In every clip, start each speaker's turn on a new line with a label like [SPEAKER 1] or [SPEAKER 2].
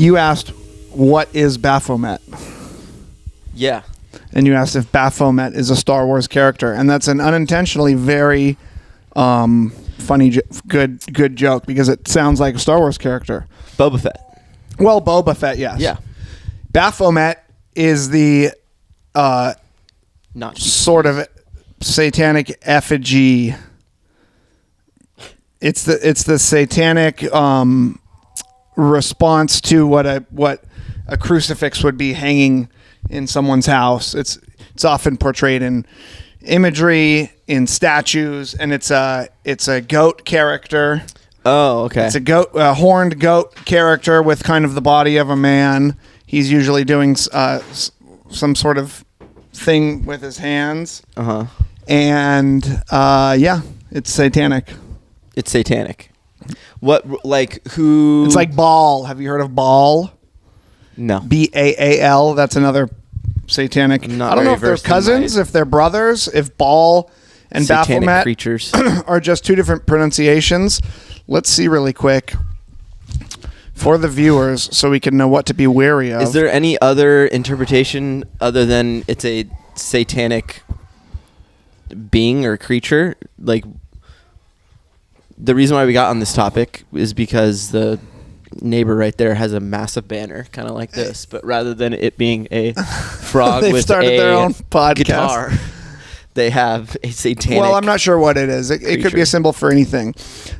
[SPEAKER 1] you asked, what is Baphomet?
[SPEAKER 2] Yeah.
[SPEAKER 1] And you asked if Baphomet is a Star Wars character. And that's an unintentionally very funny, good joke because it sounds like a Star Wars character.
[SPEAKER 2] Boba Fett.
[SPEAKER 1] Well, Boba Fett, yes.
[SPEAKER 2] Yeah.
[SPEAKER 1] Baphomet is the
[SPEAKER 2] Not
[SPEAKER 1] sort of satanic effigy. It's the satanic response to what a crucifix would be hanging in someone's house. It's often portrayed in imagery, in statues, and it's a goat character.
[SPEAKER 2] Oh, okay.
[SPEAKER 1] It's a horned goat character with kind of the body of a man. He's usually doing some sort of thing with his hands.
[SPEAKER 2] Uh-huh.
[SPEAKER 1] And it's satanic.
[SPEAKER 2] It's satanic. What, like, who...
[SPEAKER 1] It's like Baal. Have you heard of Baal?
[SPEAKER 2] No.
[SPEAKER 1] Baal. That's another satanic. I don't know if they're cousins, if they're brothers, if Baal and
[SPEAKER 2] satanic
[SPEAKER 1] Baphomet
[SPEAKER 2] creatures
[SPEAKER 1] are just two different pronunciations. Let's see really quick for the viewers so we can know what to be wary of.
[SPEAKER 2] Is there any other interpretation other than it's a satanic being or creature? Like, the reason why we got on this topic is because the neighbor right there has a massive banner, kind of like this, but rather than it being a frog with
[SPEAKER 1] their own podcast.
[SPEAKER 2] Guitar, they have a satanic...
[SPEAKER 1] Well, I'm not sure what it is. It could be a symbol for anything.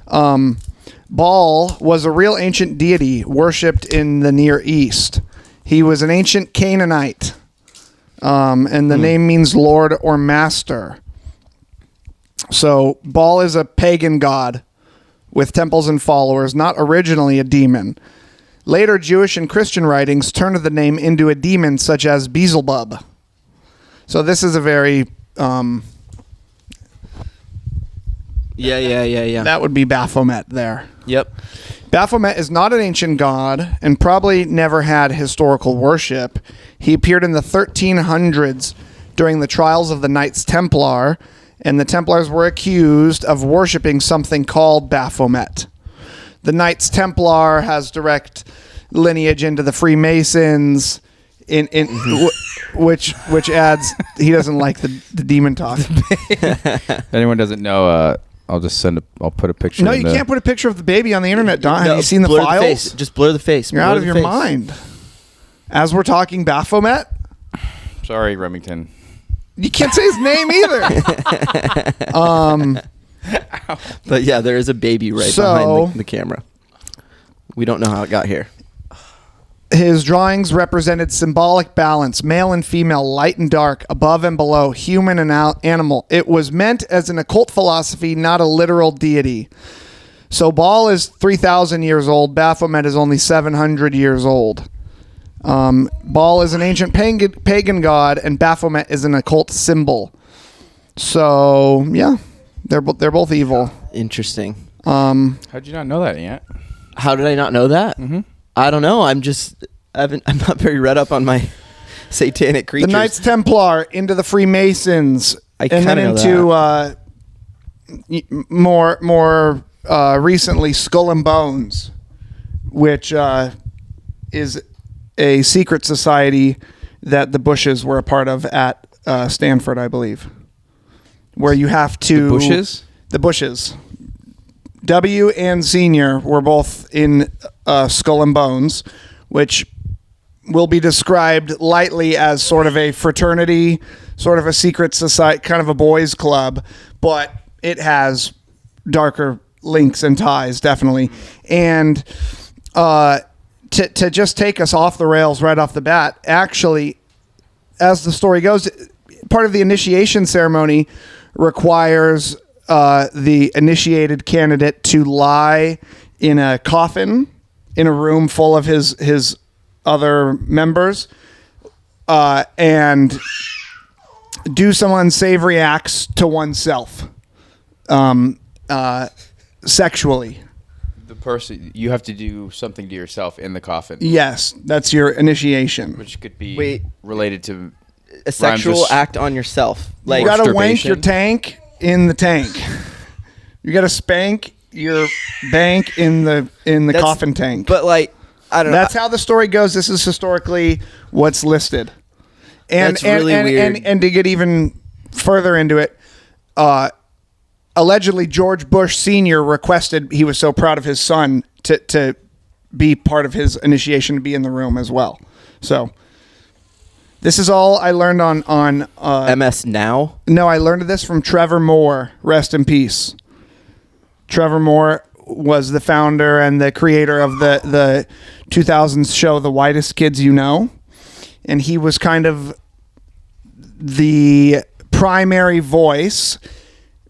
[SPEAKER 1] Baal was a real ancient deity worshipped in the Near East. He was an ancient Canaanite, and the name means Lord or Master. So Baal is a pagan god with temples and followers, not originally a demon. Later, Jewish and Christian writings turned the name into a demon such as Beelzebub. So this is a very...
[SPEAKER 2] Yeah.
[SPEAKER 1] That would be Baphomet there.
[SPEAKER 2] Yep.
[SPEAKER 1] Baphomet is not an ancient god and probably never had historical worship. He appeared in the 1300s during the trials of the Knights Templar, and the Templars were accused of worshiping something called Baphomet. The Knights Templar has direct lineage into the Freemasons, which adds he doesn't like the demon talk.
[SPEAKER 3] If anyone doesn't know, I'll put a picture.
[SPEAKER 1] No, you can't put a picture of the baby on the internet, Don.
[SPEAKER 2] No,
[SPEAKER 1] Have you seen the
[SPEAKER 2] blur
[SPEAKER 1] files?
[SPEAKER 2] The face. Just blur the face.
[SPEAKER 1] You're out of your mind. As we're talking Baphomet,
[SPEAKER 3] Sorry, Remington.
[SPEAKER 1] you can't say his name either.
[SPEAKER 2] But yeah, there is a baby right behind the camera. We don't know how it got here.
[SPEAKER 1] His drawings represented symbolic balance, male and female, light and dark, above and below, human and animal. It was meant as an occult philosophy, not a literal deity. So Baal is 3,000 years old. Baphomet is only 700 years old. Baal is an ancient pagan god, and Baphomet is an occult symbol. So yeah, they're both evil.
[SPEAKER 2] Interesting.
[SPEAKER 3] How'd you not know that yet?
[SPEAKER 2] How did I not know that? Mm-hmm. I don't know. I'm not very read up on my satanic creatures.
[SPEAKER 1] The Knights Templar into the Freemasons,
[SPEAKER 2] and
[SPEAKER 1] then into more recently Skull and Bones, which is a secret society that the Bushes were a part of at Stanford, I believe, where you have to...
[SPEAKER 3] The Bushes?
[SPEAKER 1] The Bushes. W and Senior were both in Skull and Bones, which will be described lightly as sort of a fraternity, sort of a secret society, kind of a boys' club, but it has darker links and ties, definitely. And to just take us off the rails right off the bat, actually, as the story goes, part of the initiation ceremony requires the initiated candidate to lie in a coffin in a room full of his other members and do some unsavory acts to oneself sexually.
[SPEAKER 3] The person, you have to do something to yourself in the coffin.
[SPEAKER 1] Yes, that's your initiation.
[SPEAKER 3] Which could be related to
[SPEAKER 2] a sexual act on yourself. Like
[SPEAKER 1] you gotta wank your tank in the tank. You gotta spank your bank in the coffin tank.
[SPEAKER 2] But like, I don't know.
[SPEAKER 1] That's how the story goes. This is historically what's listed. And
[SPEAKER 2] That's really weird.
[SPEAKER 1] And to get even further into it, allegedly George Bush Sr. requested, he was so proud of his son to be part of his initiation, to be in the room as well. So this is all I learned on
[SPEAKER 2] MS Now.
[SPEAKER 1] No, I learned this from Trevor Moore. Rest in peace. Trevor Moore was the founder and the creator of the 2000s show The Whitest Kids You Know. And he was kind of the primary voice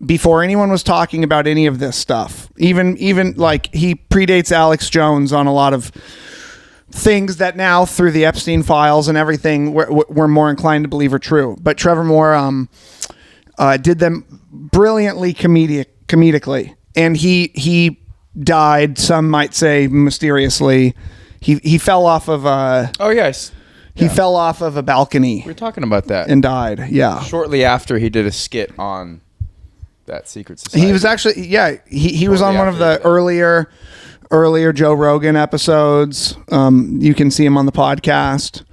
[SPEAKER 1] before anyone was talking about any of this stuff. Even like he predates Alex Jones on a lot of things that now through the Epstein files and everything we're more inclined to believe are true. But Trevor Moore did them brilliantly comedically. And he died, some might say mysteriously. He fell off of
[SPEAKER 3] Oh yes.
[SPEAKER 1] he fell off of a balcony
[SPEAKER 3] We were talking about that.
[SPEAKER 1] and died. Yeah.
[SPEAKER 3] Shortly after he did a skit on that secret society.
[SPEAKER 1] He was actually he was on
[SPEAKER 3] Shortly
[SPEAKER 1] one of
[SPEAKER 3] after
[SPEAKER 1] the
[SPEAKER 3] he died.
[SPEAKER 1] earlier Joe Rogan episodes. You can see him on the podcast.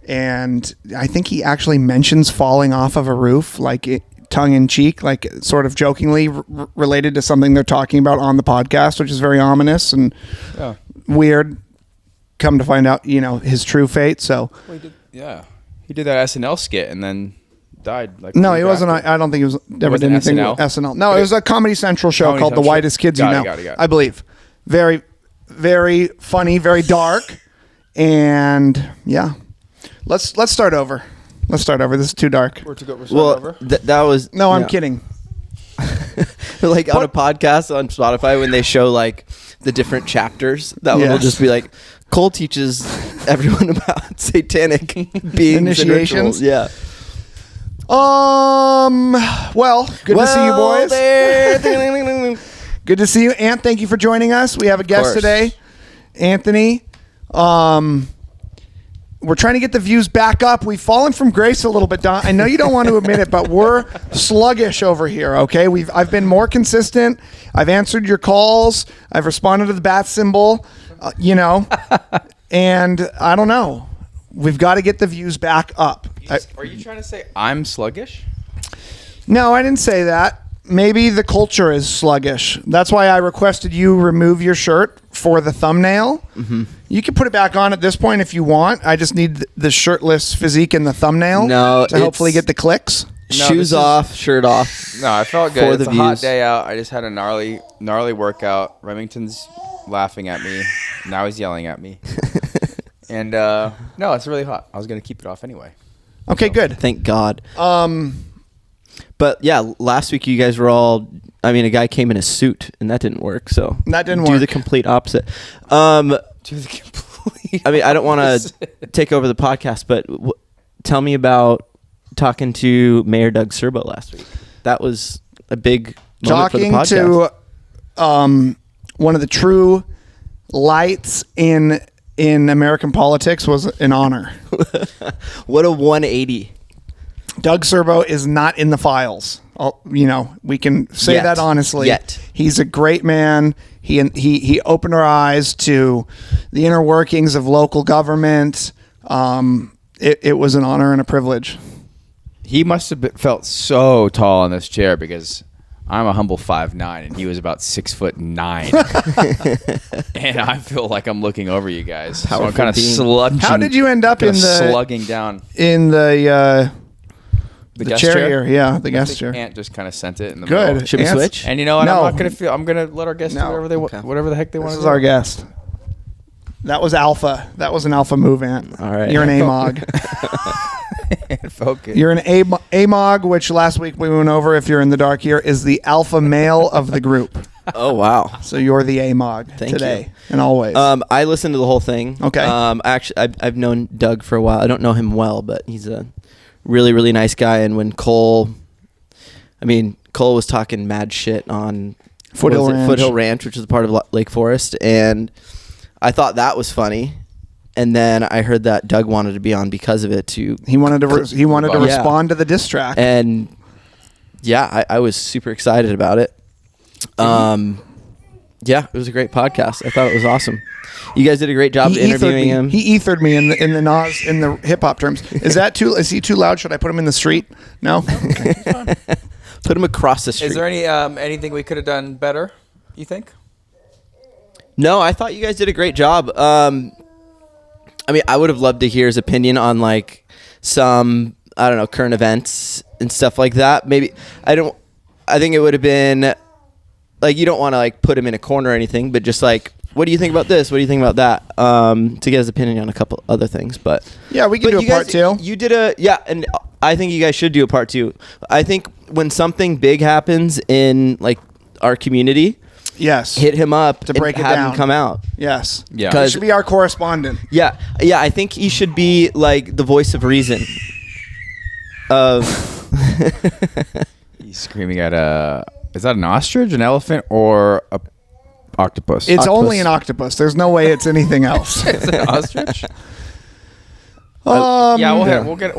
[SPEAKER 1] And I think he actually mentions falling off of a roof, like tongue in cheek, like sort of jokingly related to something they're talking about on the podcast, which is very ominous and weird. Come to find out, his true fate. So
[SPEAKER 3] Well, he did that SNL skit and then died. Like
[SPEAKER 1] no,
[SPEAKER 3] a
[SPEAKER 1] he
[SPEAKER 3] week
[SPEAKER 1] wasn't.
[SPEAKER 3] after.
[SPEAKER 1] I don't think he was ever did
[SPEAKER 3] wasn't
[SPEAKER 1] anything
[SPEAKER 3] SNL?
[SPEAKER 1] with SNL. No, it was a Comedy Central show
[SPEAKER 3] Comedy
[SPEAKER 1] called The
[SPEAKER 3] Central.
[SPEAKER 1] Whitest Kids You Know.
[SPEAKER 3] Got it.
[SPEAKER 1] I believe. Very, very funny, very dark, and yeah. Let's start over. Let's start over. This is too dark.
[SPEAKER 3] We're starting
[SPEAKER 2] Well,
[SPEAKER 3] over.
[SPEAKER 2] that was
[SPEAKER 1] No, I'm
[SPEAKER 2] yeah.
[SPEAKER 1] kidding.
[SPEAKER 2] Like on a podcast on Spotify when they show like the different chapters, that one will
[SPEAKER 1] Yes.
[SPEAKER 2] just be like Cole teaches everyone about satanic beings
[SPEAKER 1] Initiations?
[SPEAKER 2] and rituals. Yeah.
[SPEAKER 1] Well, good to see you boys.
[SPEAKER 2] There.
[SPEAKER 1] Good to see you, Ant. Thank you for joining us. We have a guest
[SPEAKER 2] course.
[SPEAKER 1] today, Anthony. We're trying to get the views back up. We've fallen from grace a little bit, Don. I know you don't want to admit it, but we're sluggish over here. Okay, I've been more consistent. I've answered your calls. I've responded to the bat symbol. And I don't know. We've got to get the views back up.
[SPEAKER 3] Are you trying to say I'm sluggish?
[SPEAKER 1] No, I didn't say that. Maybe the culture is sluggish. That's why I requested you remove your shirt for the thumbnail. Mm-hmm. You can put it back on at this point if you want. I just need the shirtless physique in the thumbnail to hopefully get the clicks.
[SPEAKER 2] Shoes off, shirt off.
[SPEAKER 3] No, I felt
[SPEAKER 2] For
[SPEAKER 3] good. It's
[SPEAKER 2] the
[SPEAKER 3] a hot
[SPEAKER 2] views.
[SPEAKER 3] day out. I just had a gnarly workout. Remington's laughing at me. Now he's yelling at me. And no, it's really hot. I was gonna keep it off anyway.
[SPEAKER 1] Okay, good.
[SPEAKER 2] Thank God. But yeah, last week you guys were all. I mean, a guy came in a suit, and that didn't work. So
[SPEAKER 1] That didn't
[SPEAKER 2] do
[SPEAKER 1] work.
[SPEAKER 2] the complete opposite.
[SPEAKER 3] Do the complete.
[SPEAKER 2] I mean, I don't want to take over the podcast, but tell me about talking to Mayor Doug Serbo last week. That was a big moment for the
[SPEAKER 1] Talking
[SPEAKER 2] podcast.
[SPEAKER 1] to one of the true lights in American politics was an honor.
[SPEAKER 2] What a 180.
[SPEAKER 1] Doug Serbo is not in the files. We can say
[SPEAKER 2] Yet.
[SPEAKER 1] that honestly.
[SPEAKER 2] Yet.
[SPEAKER 1] He's a great man. He opened our eyes to the inner workings of local government. It was an honor and a privilege.
[SPEAKER 3] He must have felt so tall in this chair because I'm a humble 5'9", and he was about 6'9", and I feel like I'm looking over you guys. So I'm
[SPEAKER 2] Powerful
[SPEAKER 3] kind of
[SPEAKER 2] being.
[SPEAKER 3] slugging.
[SPEAKER 1] How did you end up in the
[SPEAKER 3] slugging down
[SPEAKER 1] the
[SPEAKER 3] guest
[SPEAKER 1] chair here? Yeah, the
[SPEAKER 3] I
[SPEAKER 1] guest
[SPEAKER 3] think
[SPEAKER 1] chair.
[SPEAKER 3] Ant just kind of sent it in the
[SPEAKER 1] Good.
[SPEAKER 3] middle.
[SPEAKER 2] Should we
[SPEAKER 1] Ants-
[SPEAKER 2] switch?
[SPEAKER 3] And you know what?
[SPEAKER 1] No.
[SPEAKER 3] I'm gonna let our guests
[SPEAKER 1] No.
[SPEAKER 3] do whatever they want,
[SPEAKER 2] Okay.
[SPEAKER 3] whatever the heck they want
[SPEAKER 1] This
[SPEAKER 3] to
[SPEAKER 1] is
[SPEAKER 3] do.
[SPEAKER 1] our guest. That was alpha. That was an alpha move, Ant.
[SPEAKER 2] All right.
[SPEAKER 1] You're an AMOG.
[SPEAKER 3] Focus.
[SPEAKER 1] You're an AMOG, which last week we went over, if you're in the dark here, is the alpha male of the group.
[SPEAKER 2] Oh, wow.
[SPEAKER 1] So you're the AMOG
[SPEAKER 2] Thank
[SPEAKER 1] today
[SPEAKER 2] you.
[SPEAKER 1] and always.
[SPEAKER 2] I listened to the whole thing.
[SPEAKER 1] Okay.
[SPEAKER 2] Actually, I've known Doug for a while. I don't know him well, but he's a really, really nice guy. And when Cole was talking mad shit on
[SPEAKER 1] Foothill Ranch.
[SPEAKER 2] Foothill Ranch, which is a part of Lake Forest, and I thought that was funny. And then I heard that Doug wanted to be on because of it too.
[SPEAKER 1] he wanted to
[SPEAKER 3] Yeah.
[SPEAKER 1] respond to the diss track.
[SPEAKER 2] And yeah, I was super excited about it. Yeah, it was a great podcast. I thought it was awesome. You guys did a great job interviewing him.
[SPEAKER 1] He ethered me in the hip hop terms. Is he too loud? Should I put him in the street? No. Okay.
[SPEAKER 2] Put him across the street.
[SPEAKER 3] Is there anything we could have done better, you think?
[SPEAKER 2] No, I thought you guys did a great job. I mean, I would have loved to hear his opinion on like some, I don't know, current events and stuff like that. Maybe I think it would have been like, you don't want to like put him in a corner or anything, but just like, what do you think about this? What do you think about that? To get his opinion on a couple other things, but
[SPEAKER 1] yeah, we can do a part 2.
[SPEAKER 2] You did and I think you guys should do a part 2. I think when something big happens in like our community,
[SPEAKER 1] yes,
[SPEAKER 2] hit him up
[SPEAKER 1] to break
[SPEAKER 2] and
[SPEAKER 1] it
[SPEAKER 2] have
[SPEAKER 1] down.
[SPEAKER 2] him come out.
[SPEAKER 1] Yes,
[SPEAKER 3] yeah,
[SPEAKER 1] he should be our correspondent.
[SPEAKER 2] Yeah. I think he should be like the voice of reason.
[SPEAKER 3] He's screaming at is that an ostrich, an elephant, or a octopus?
[SPEAKER 1] It's
[SPEAKER 3] Octopus.
[SPEAKER 1] only an octopus. There's no way it's anything else.
[SPEAKER 3] It's an ostrich. We'll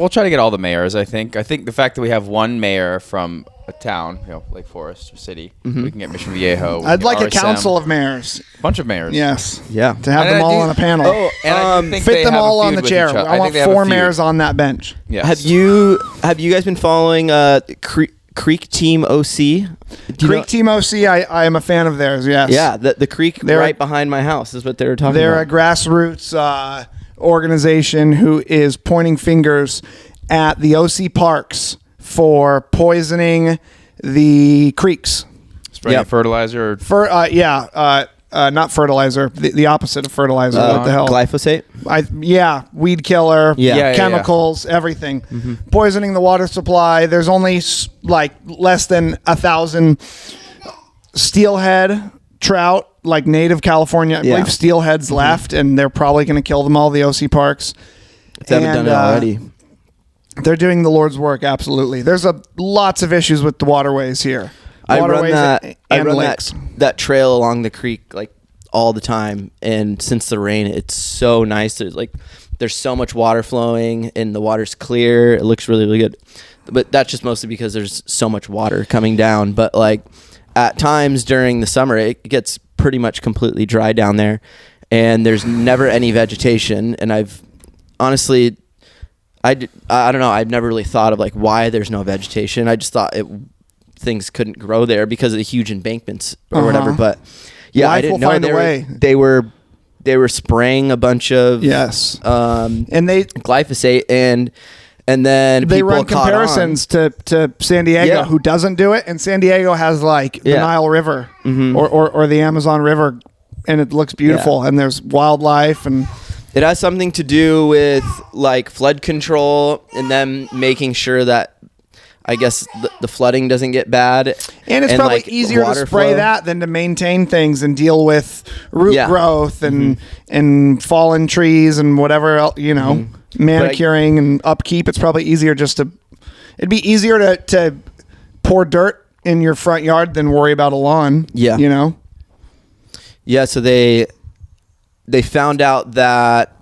[SPEAKER 3] try to get all the mayors. I think the fact that we have one mayor from a town, Lake Forest or city, we can get Mission Viejo.
[SPEAKER 1] I'd like a council of mayors.
[SPEAKER 3] Bunch of mayors.
[SPEAKER 1] Yes.
[SPEAKER 2] Yeah.
[SPEAKER 1] To have them all on a panel.
[SPEAKER 3] Oh, and I do think
[SPEAKER 1] fit
[SPEAKER 3] they
[SPEAKER 1] them
[SPEAKER 3] have a
[SPEAKER 1] all on
[SPEAKER 3] feud
[SPEAKER 1] the
[SPEAKER 3] with
[SPEAKER 1] chair.
[SPEAKER 3] each other.
[SPEAKER 1] I want
[SPEAKER 3] think they have a
[SPEAKER 1] 4
[SPEAKER 3] feud.
[SPEAKER 1] mayors on that bench.
[SPEAKER 3] Yes.
[SPEAKER 2] Have you guys been following Creek Team OC?
[SPEAKER 1] Creek Team OC, I am a fan of theirs, yes.
[SPEAKER 2] Yeah, the creek right behind my house is what they were talking
[SPEAKER 1] They're
[SPEAKER 2] about.
[SPEAKER 1] a grassroots organization who is pointing fingers at the OC parks for poisoning the creeks.
[SPEAKER 3] Spraying fertilizer.
[SPEAKER 1] Not fertilizer. The opposite of fertilizer. What the hell?
[SPEAKER 2] Glyphosate?
[SPEAKER 1] Weed killer.
[SPEAKER 2] Yeah.
[SPEAKER 1] Chemicals. Everything. Poisoning the water supply. There's only like less than 1,000 steelhead trout, like native California. I believe steelheads left, and they're probably going to kill them all. The OC parks.
[SPEAKER 2] If they haven't done it already.
[SPEAKER 1] They're doing the Lord's work. Absolutely. There's lots of issues with the waterways here.
[SPEAKER 2] I run
[SPEAKER 1] lakes.
[SPEAKER 2] that trail along the creek like all the time, and since the rain, it's so nice. There's so much water flowing, and the water's clear. It looks really, really good. But that's just mostly because there's so much water coming down. But like at times during the summer, it gets pretty much completely dry down there, and there's never any vegetation. And I've honestly, I don't know. I've never really thought of like why there's no vegetation. I just thought things couldn't grow there because of the huge embankments or whatever. But yeah,
[SPEAKER 1] Life
[SPEAKER 2] I didn't
[SPEAKER 1] will
[SPEAKER 2] know
[SPEAKER 1] find a way.
[SPEAKER 2] they were spraying a bunch of
[SPEAKER 1] and they
[SPEAKER 2] glyphosate and then
[SPEAKER 1] they
[SPEAKER 2] people
[SPEAKER 1] run
[SPEAKER 2] caught
[SPEAKER 1] comparisons to San Diego, who doesn't do it, and San Diego has like the Nile River or the Amazon River, and it looks beautiful, and there's wildlife, and
[SPEAKER 2] it has something to do with like flood control and them making sure that I guess the flooding doesn't get bad.
[SPEAKER 1] And it's probably
[SPEAKER 2] like,
[SPEAKER 1] easier to
[SPEAKER 2] water
[SPEAKER 1] spray
[SPEAKER 2] flow.
[SPEAKER 1] that than to maintain things and deal with root growth and fallen trees and whatever else, manicuring and upkeep. It's probably easier it'd be easier to pour dirt in your front yard than worry about a lawn.
[SPEAKER 2] Yeah. Yeah, so they found out that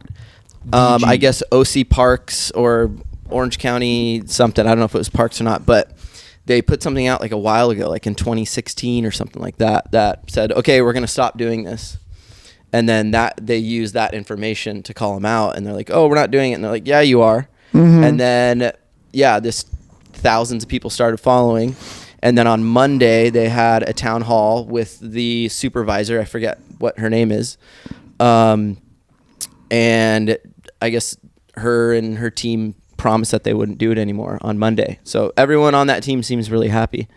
[SPEAKER 2] I guess OC Parks or Orange County something, I don't know if it was Parks or not, but they put something out like a while ago, like in 2016 or something like that said, okay, we're going to stop doing this. And then they use that information to call them out, and they're like, oh, we're not doing it. And they're like, yeah, you are. And then, this thousands of people started following. And then on Monday, they had a town hall with the supervisor. I forget what her name is. And I guess her and her team promised that they wouldn't do it anymore on Monday. So everyone on that team seems really happy.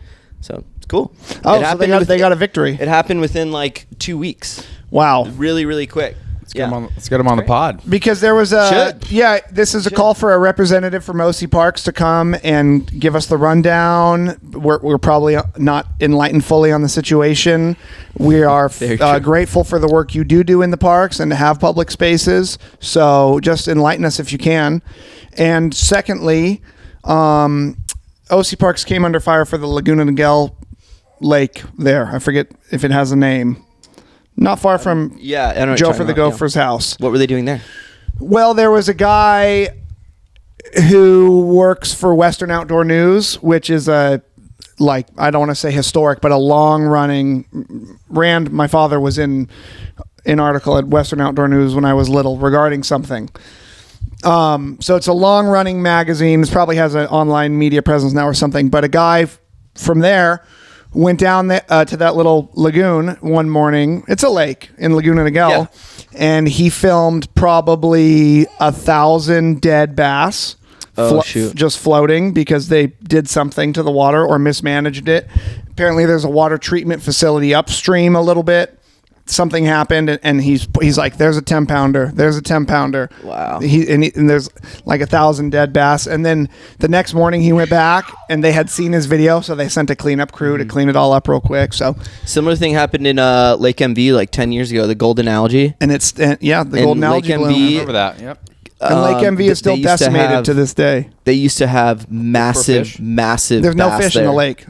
[SPEAKER 2] So it's cool.
[SPEAKER 1] Oh, so they got a victory.
[SPEAKER 2] It happened within like 2 weeks.
[SPEAKER 1] Wow.
[SPEAKER 2] Really, really quick.
[SPEAKER 3] Let's get him on the pod.
[SPEAKER 1] Because there was this is a call for a representative from OC Parks to come and give us the rundown. We're probably not enlightened fully on the situation. We are grateful for the work you do in the parks and to have public spaces. So just enlighten us if you can. And secondly, OC Parks came under fire for the Laguna Niguel Lake there. I forget if it has a name. Not far from Joe for the Gopher's house.
[SPEAKER 2] What were they doing there?
[SPEAKER 1] Well, there was a guy who works for Western Outdoor News, which is a like, I don't want to say historic, but a long running my father was in an article at Western Outdoor News when I was little regarding something. So it's a long running magazine. It probably has an online media presence now or something, but a guy from there went down to that little lagoon one morning. It's a lake in Laguna Niguel, and he filmed probably 1,000 dead bass. Just floating because they did something to the water or mismanaged it. Apparently there's a water treatment facility upstream a little bit. Something happened, and he's like, there's a 10-pounder. There's a 10-pounder.
[SPEAKER 2] Wow.
[SPEAKER 1] And there's like 1,000 dead bass. And then the next morning he went back, and they had seen his video, so they sent a cleanup crew to clean it all up real quick. So
[SPEAKER 2] similar thing happened in Lake MV like 10 years ago, the golden algae.
[SPEAKER 1] And the golden algae
[SPEAKER 2] Lake
[SPEAKER 1] bloom.
[SPEAKER 2] MV,
[SPEAKER 3] I remember that. Yep.
[SPEAKER 1] And Lake MV is still decimated to this day.
[SPEAKER 2] They used to have massive
[SPEAKER 1] There's no
[SPEAKER 2] bass
[SPEAKER 1] fish
[SPEAKER 2] there.
[SPEAKER 1] in the lake.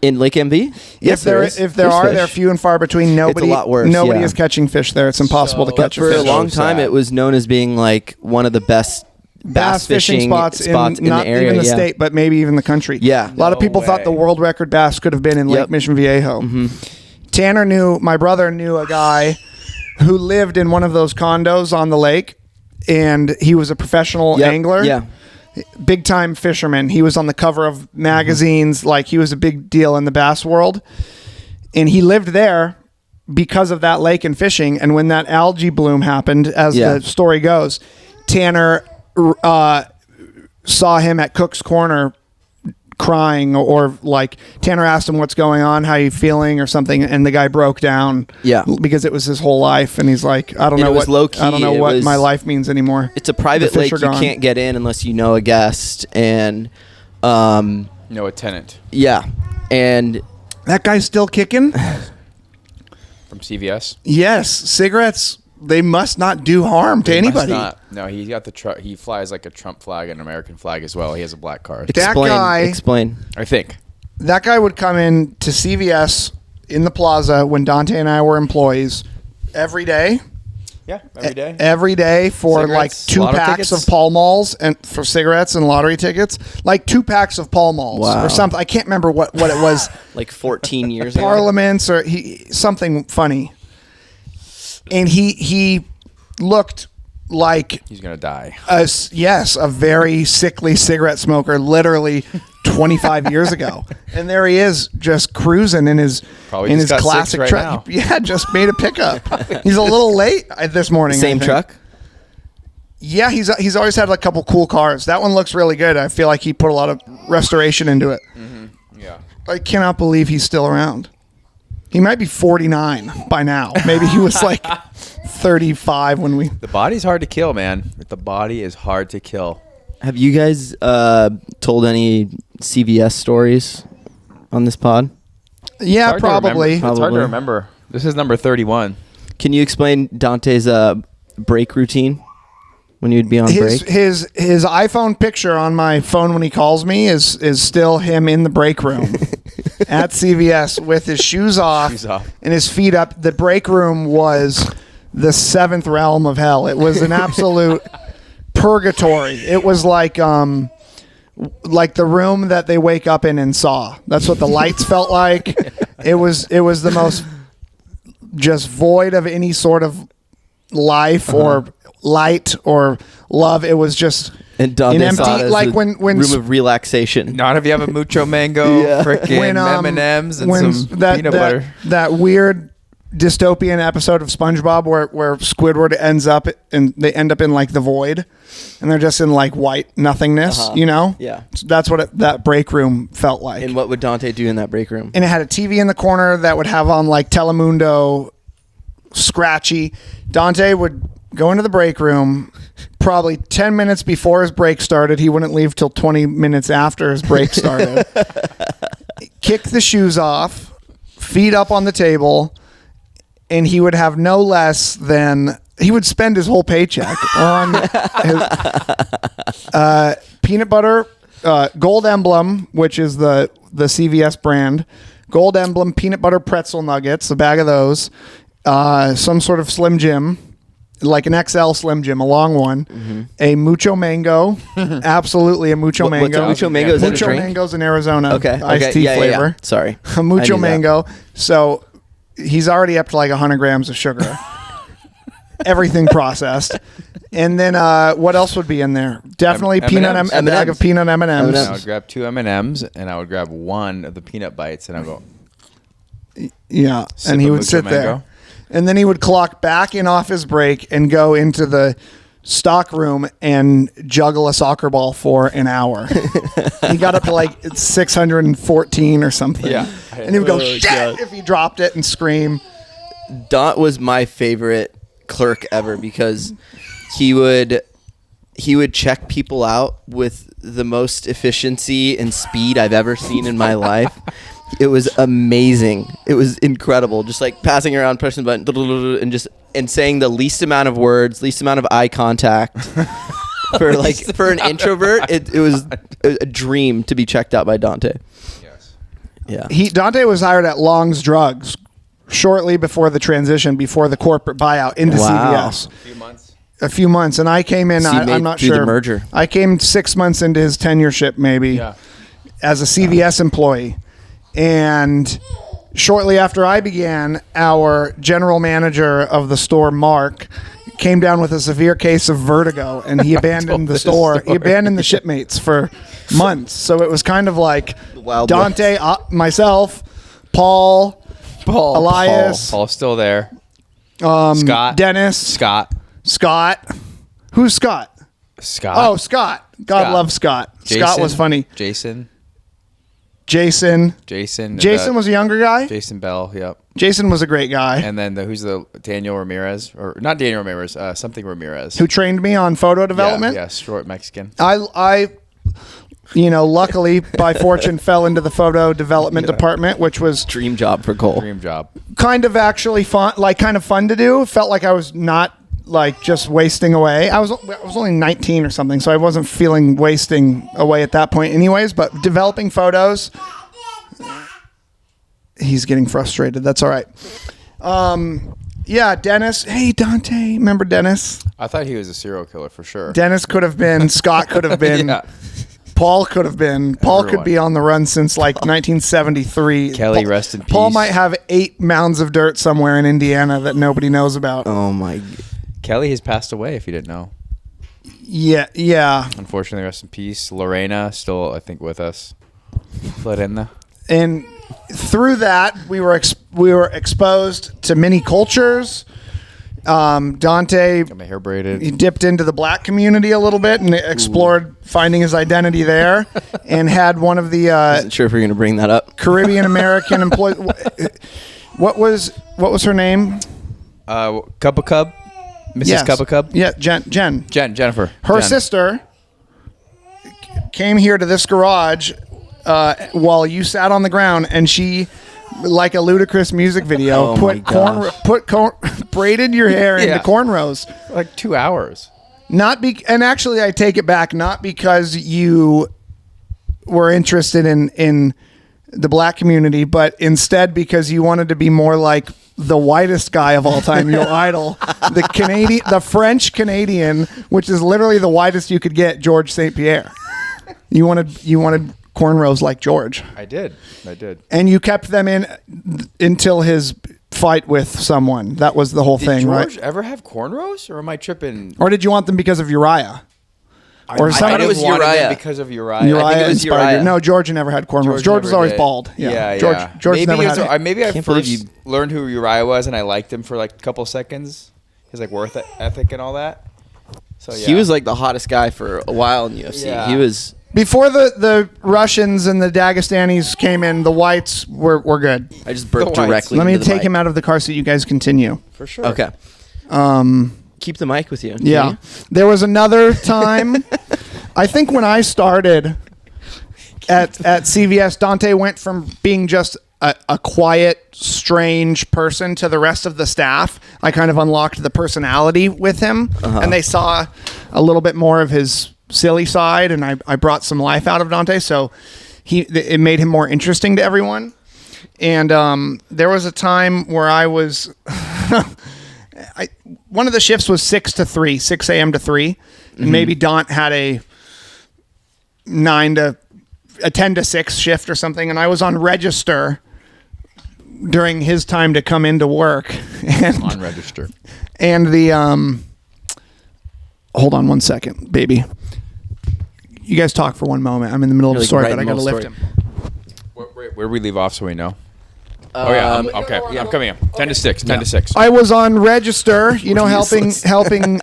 [SPEAKER 2] In Lake MV?
[SPEAKER 1] Yes, if there are, they're few and far between. Nobody,
[SPEAKER 2] it's a lot worse,
[SPEAKER 1] nobody is catching fish there. It's impossible to catch a
[SPEAKER 2] for
[SPEAKER 1] fish.
[SPEAKER 2] a long time, it was known as being like one of the best bass fishing spots in
[SPEAKER 1] not
[SPEAKER 2] the area.
[SPEAKER 1] Even the state, but maybe even the country.
[SPEAKER 2] Yeah.
[SPEAKER 1] A lot of people thought the world record bass could have been in Lake Mission Viejo. My brother knew a guy who lived in one of those condos on the lake, and he was a professional angler.
[SPEAKER 2] Yeah.
[SPEAKER 1] Big time fisherman. He was on the cover of magazines. Like, he was a big deal in the bass world, and he lived there because of that lake and fishing. And when that algae bloom happened, as the story goes, Tanner saw him at Cook's Corner crying, or like Tanner asked him what's going on, how you feeling or something, and the guy broke down because it was his whole life, and he's like, I don't know what my life means anymore.
[SPEAKER 2] It's a private lake. You can't get in unless you know a guest and
[SPEAKER 3] know a tenant.
[SPEAKER 2] And
[SPEAKER 1] that guy's still kicking
[SPEAKER 3] From CVS.
[SPEAKER 1] Yes, cigarettes, they must not do harm to anybody.
[SPEAKER 3] No, he's got the he flies like a Trump flag and an American flag as well. He has a black car.
[SPEAKER 2] Explain.
[SPEAKER 3] I think
[SPEAKER 1] that guy would come in to CVS in the plaza when Dante and I were employees every day.
[SPEAKER 3] Yeah, every day.
[SPEAKER 1] Every day for
[SPEAKER 3] cigarettes,
[SPEAKER 1] like 2 packs of Pall Malls, and for cigarettes and lottery tickets, like 2 packs of Pall Malls or something. I can't remember what it was.
[SPEAKER 2] Like 14 years ago.
[SPEAKER 1] Parliaments or something funny. And he looked like
[SPEAKER 3] he's gonna die.
[SPEAKER 1] A very sickly cigarette smoker, literally 25 years ago. And there he is, just cruising in his classic truck. Yeah, just made a pickup. He's a little late this morning.
[SPEAKER 2] Same truck.
[SPEAKER 1] Yeah, he's always had a couple cool cars. That one looks really good. I feel like he put a lot of restoration into it.
[SPEAKER 3] Yeah,
[SPEAKER 1] I cannot believe he's still around. He might be 49 by now. Maybe he was like 35 when we...
[SPEAKER 3] The body's hard to kill, man. The body is hard to kill.
[SPEAKER 2] Have you guys told any CVS stories on this pod?
[SPEAKER 1] Yeah, probably.
[SPEAKER 3] It's hard to remember. This is number 31.
[SPEAKER 2] Can you explain Dante's break routine when you'd be on break?
[SPEAKER 1] His iPhone picture on my phone when he calls me is still him in the break room. At CVS with his shoes off and his feet up. The break room was the 7th realm of hell. It was an absolute purgatory. It was like the room that they wake up in Saw. That's what the lights felt like. It was the most just void of any sort of life or light or love. It was just
[SPEAKER 2] and Dante
[SPEAKER 1] an empty, like when
[SPEAKER 2] room of relaxation.
[SPEAKER 3] Not if you have a mucho mango, frickin' M&Ms and some peanut butter.
[SPEAKER 1] That weird dystopian episode of SpongeBob where Squidward ends up and they end up in like the void, and they're just in like white nothingness. You know?
[SPEAKER 2] Yeah.
[SPEAKER 1] So that's what that break room felt like.
[SPEAKER 2] And what would Dante do in that break room?
[SPEAKER 1] And it had a TV in the corner that would have on like Telemundo, scratchy. Dante would go into the break room probably 10 minutes before his break started. He wouldn't leave till 20 minutes after his break started. Kick the shoes off, feet up on the table, and he would have no less than... He would spend his whole paycheck on his, peanut butter, Gold Emblem, which is the CVS brand, Gold Emblem peanut butter pretzel nuggets, a bag of those, some sort of Slim Jim, like an XL Slim Jim, a long one, a Mucho Mango, absolutely a Mucho
[SPEAKER 2] What's
[SPEAKER 1] Mango.
[SPEAKER 2] a Mucho Mango? Is that a
[SPEAKER 1] Mucho
[SPEAKER 2] drink?
[SPEAKER 1] Mango's in Arizona,
[SPEAKER 2] Okay.
[SPEAKER 1] iced tea flavor.
[SPEAKER 2] Yeah. Sorry.
[SPEAKER 1] A Mucho
[SPEAKER 2] I knew that.
[SPEAKER 1] Mango. So he's already up to like 100 grams of sugar. Everything processed. And then what else would be in there? Definitely
[SPEAKER 3] M&Ms.
[SPEAKER 1] a bag of peanut M&Ms.
[SPEAKER 3] I would grab 2 M&Ms and I would grab one of the peanut bites and I'd go.
[SPEAKER 1] Yeah,
[SPEAKER 3] Sip
[SPEAKER 1] and he
[SPEAKER 3] a
[SPEAKER 1] would
[SPEAKER 3] Mucho
[SPEAKER 1] sit there.
[SPEAKER 3] Mango.
[SPEAKER 1] And then he would clock back in off his break and go into the stock room and juggle a soccer ball for an hour. He got up to like 614 or something.
[SPEAKER 3] Yeah.
[SPEAKER 1] And he would go,
[SPEAKER 2] Oh,
[SPEAKER 1] shit,
[SPEAKER 2] God.
[SPEAKER 1] if he dropped it and scream.
[SPEAKER 2] Dot was my favorite clerk ever because he would check people out with the most efficiency and speed I've ever seen in my life. It was amazing. It was incredible. Just like passing around, pressing the button, and saying the least amount of words, least amount of eye contact. For an introvert, it was a dream to be checked out by Dante.
[SPEAKER 3] Yes.
[SPEAKER 2] Yeah.
[SPEAKER 1] Dante was hired at Long's Drugs shortly before the transition, before the corporate buyout into
[SPEAKER 2] Wow.
[SPEAKER 1] CVS.
[SPEAKER 3] A few months.
[SPEAKER 1] A few months, and I came in.
[SPEAKER 2] So you
[SPEAKER 1] I'm
[SPEAKER 2] made
[SPEAKER 1] not
[SPEAKER 2] through
[SPEAKER 1] sure.
[SPEAKER 2] the merger.
[SPEAKER 1] I came 6 months into his tenureship, maybe,
[SPEAKER 3] Yeah.
[SPEAKER 1] as a CVS employee, and shortly after I began, our general manager of the store, Mark, came down with a severe case of vertigo, and he abandoned the
[SPEAKER 3] this
[SPEAKER 1] store. He
[SPEAKER 3] story.
[SPEAKER 1] abandoned the shipmates for months. So it was kind of like
[SPEAKER 2] Wild
[SPEAKER 1] Dante, myself, Paul, Elias,
[SPEAKER 3] Paul's still there. Scott.
[SPEAKER 1] Dennis, Scott. Who's Scott?
[SPEAKER 3] Scott.
[SPEAKER 1] Oh, Scott. God
[SPEAKER 3] Scott.
[SPEAKER 1] love Scott.
[SPEAKER 3] Jason,
[SPEAKER 1] Scott was funny.
[SPEAKER 3] Jason.
[SPEAKER 1] Jason was a younger guy.
[SPEAKER 3] Jason Bell. Yep.
[SPEAKER 1] Jason was a great guy
[SPEAKER 3] And then who's the Daniel Ramirez or not Daniel Ramirez? Something Ramirez.
[SPEAKER 1] who trained me on photo development.
[SPEAKER 3] Yeah, short Mexican.
[SPEAKER 1] I luckily by fortune fell into the photo development department, which was
[SPEAKER 2] Dream job for Cole.
[SPEAKER 3] Dream job.
[SPEAKER 1] kind of actually fun, kind of fun to do. Felt like I was not like just wasting away. I was only 19 or something, so I wasn't feeling wasting away at that point anyways, but developing photos. He's getting frustrated. That's all right. Yeah, Dennis. Hey, Dante. Remember Dennis?
[SPEAKER 3] I thought he was a serial killer for sure.
[SPEAKER 1] Dennis could have been. Scott could have been.
[SPEAKER 3] Yeah.
[SPEAKER 1] Paul could have been. Paul could
[SPEAKER 3] Everyone.
[SPEAKER 1] be on the run since like 1973.
[SPEAKER 3] Kelly,
[SPEAKER 1] Paul,
[SPEAKER 3] rest in
[SPEAKER 1] Paul
[SPEAKER 3] peace.
[SPEAKER 1] might have 8 mounds of dirt somewhere in Indiana that nobody knows about.
[SPEAKER 2] Oh my.
[SPEAKER 3] Kelly has passed away. If you didn't know,
[SPEAKER 1] Yeah.
[SPEAKER 3] unfortunately, rest in peace. Lorena still, I think, with us. Florinda.
[SPEAKER 1] And through that, we were exposed to many cultures. Dante,
[SPEAKER 3] Got my hair braided.
[SPEAKER 1] he dipped into the black community a little bit and explored finding his identity there, and had one of the
[SPEAKER 2] Wasn't sure if you're going to bring that up.
[SPEAKER 1] Caribbean American employees. What was her name?
[SPEAKER 3] Cubba Cub. Mrs.
[SPEAKER 1] Yes.
[SPEAKER 3] Cubba Cub.
[SPEAKER 1] Yeah, Jennifer. Her
[SPEAKER 3] Jen.
[SPEAKER 1] sister came here to this garage while you sat on the ground, and she, like a ludicrous music video,
[SPEAKER 2] Oh my gosh.
[SPEAKER 1] braided your hair into
[SPEAKER 3] Yeah.
[SPEAKER 1] cornrows.
[SPEAKER 3] Like 2 hours.
[SPEAKER 1] And actually, I take it back, not because you were interested in the black community, but instead because you wanted to be more like the whitest guy of all time, your idol, the French Canadian, which is literally the whitest you could get, George St. Pierre. You wanted cornrows like George,
[SPEAKER 3] I did.
[SPEAKER 1] and you kept them in until his fight with someone. That was the whole
[SPEAKER 3] Did
[SPEAKER 1] thing,
[SPEAKER 3] George
[SPEAKER 1] right?
[SPEAKER 3] ever have cornrows, or am I tripping?
[SPEAKER 1] Or did you want them because of Uriah? Or
[SPEAKER 3] I
[SPEAKER 1] somebody
[SPEAKER 2] it was
[SPEAKER 3] wanted them
[SPEAKER 2] Uriah.
[SPEAKER 3] because of Uriah.
[SPEAKER 1] Uriah
[SPEAKER 2] think it was
[SPEAKER 1] inspired you.
[SPEAKER 2] Uriah.
[SPEAKER 1] No, George never had cornrows. George was
[SPEAKER 3] never
[SPEAKER 1] always
[SPEAKER 3] did.
[SPEAKER 1] bald. Yeah,
[SPEAKER 3] Yeah.
[SPEAKER 1] George
[SPEAKER 3] maybe
[SPEAKER 1] never
[SPEAKER 3] it was-
[SPEAKER 1] had it.
[SPEAKER 3] Maybe I
[SPEAKER 2] Can't believe
[SPEAKER 3] first
[SPEAKER 2] you-
[SPEAKER 3] learned who Uriah was, and I liked him for like a couple seconds. His like worth ethic and all that. So yeah.
[SPEAKER 2] He was like the hottest guy for a while in UFC.
[SPEAKER 3] Yeah.
[SPEAKER 2] He was.
[SPEAKER 1] Before the Russians and the Dagestanis came in, the whites were good.
[SPEAKER 2] I just burped
[SPEAKER 3] The whites.
[SPEAKER 2] directly.
[SPEAKER 1] Let me
[SPEAKER 2] into the
[SPEAKER 1] take
[SPEAKER 2] mic.
[SPEAKER 1] him out of the car so you guys continue.
[SPEAKER 3] for sure.
[SPEAKER 2] Okay. Keep the mic with you. can
[SPEAKER 1] Yeah.
[SPEAKER 2] you?
[SPEAKER 1] There was another time, I think when I started at CVS, Dante went from being just a quiet, strange person to the rest of the staff. I kind of unlocked the personality with him, and they saw a little bit more of his silly side, and I brought some life out of Dante, so it made him more interesting to everyone. And there was a time where I was one of the shifts was 6 a.m. to 3, and maybe Daunt had a 10 to 6 shift or something, and I was on register during his time to come into work. And,
[SPEAKER 3] On register.
[SPEAKER 1] And the hold on one second, baby. You guys talk for one moment. I'm in the middle of a story, but I got to lift him.
[SPEAKER 3] Where we leave off so we know? Okay. Yeah, I'm coming in. 10 to 6. 10 to 6.
[SPEAKER 1] I was on register, helping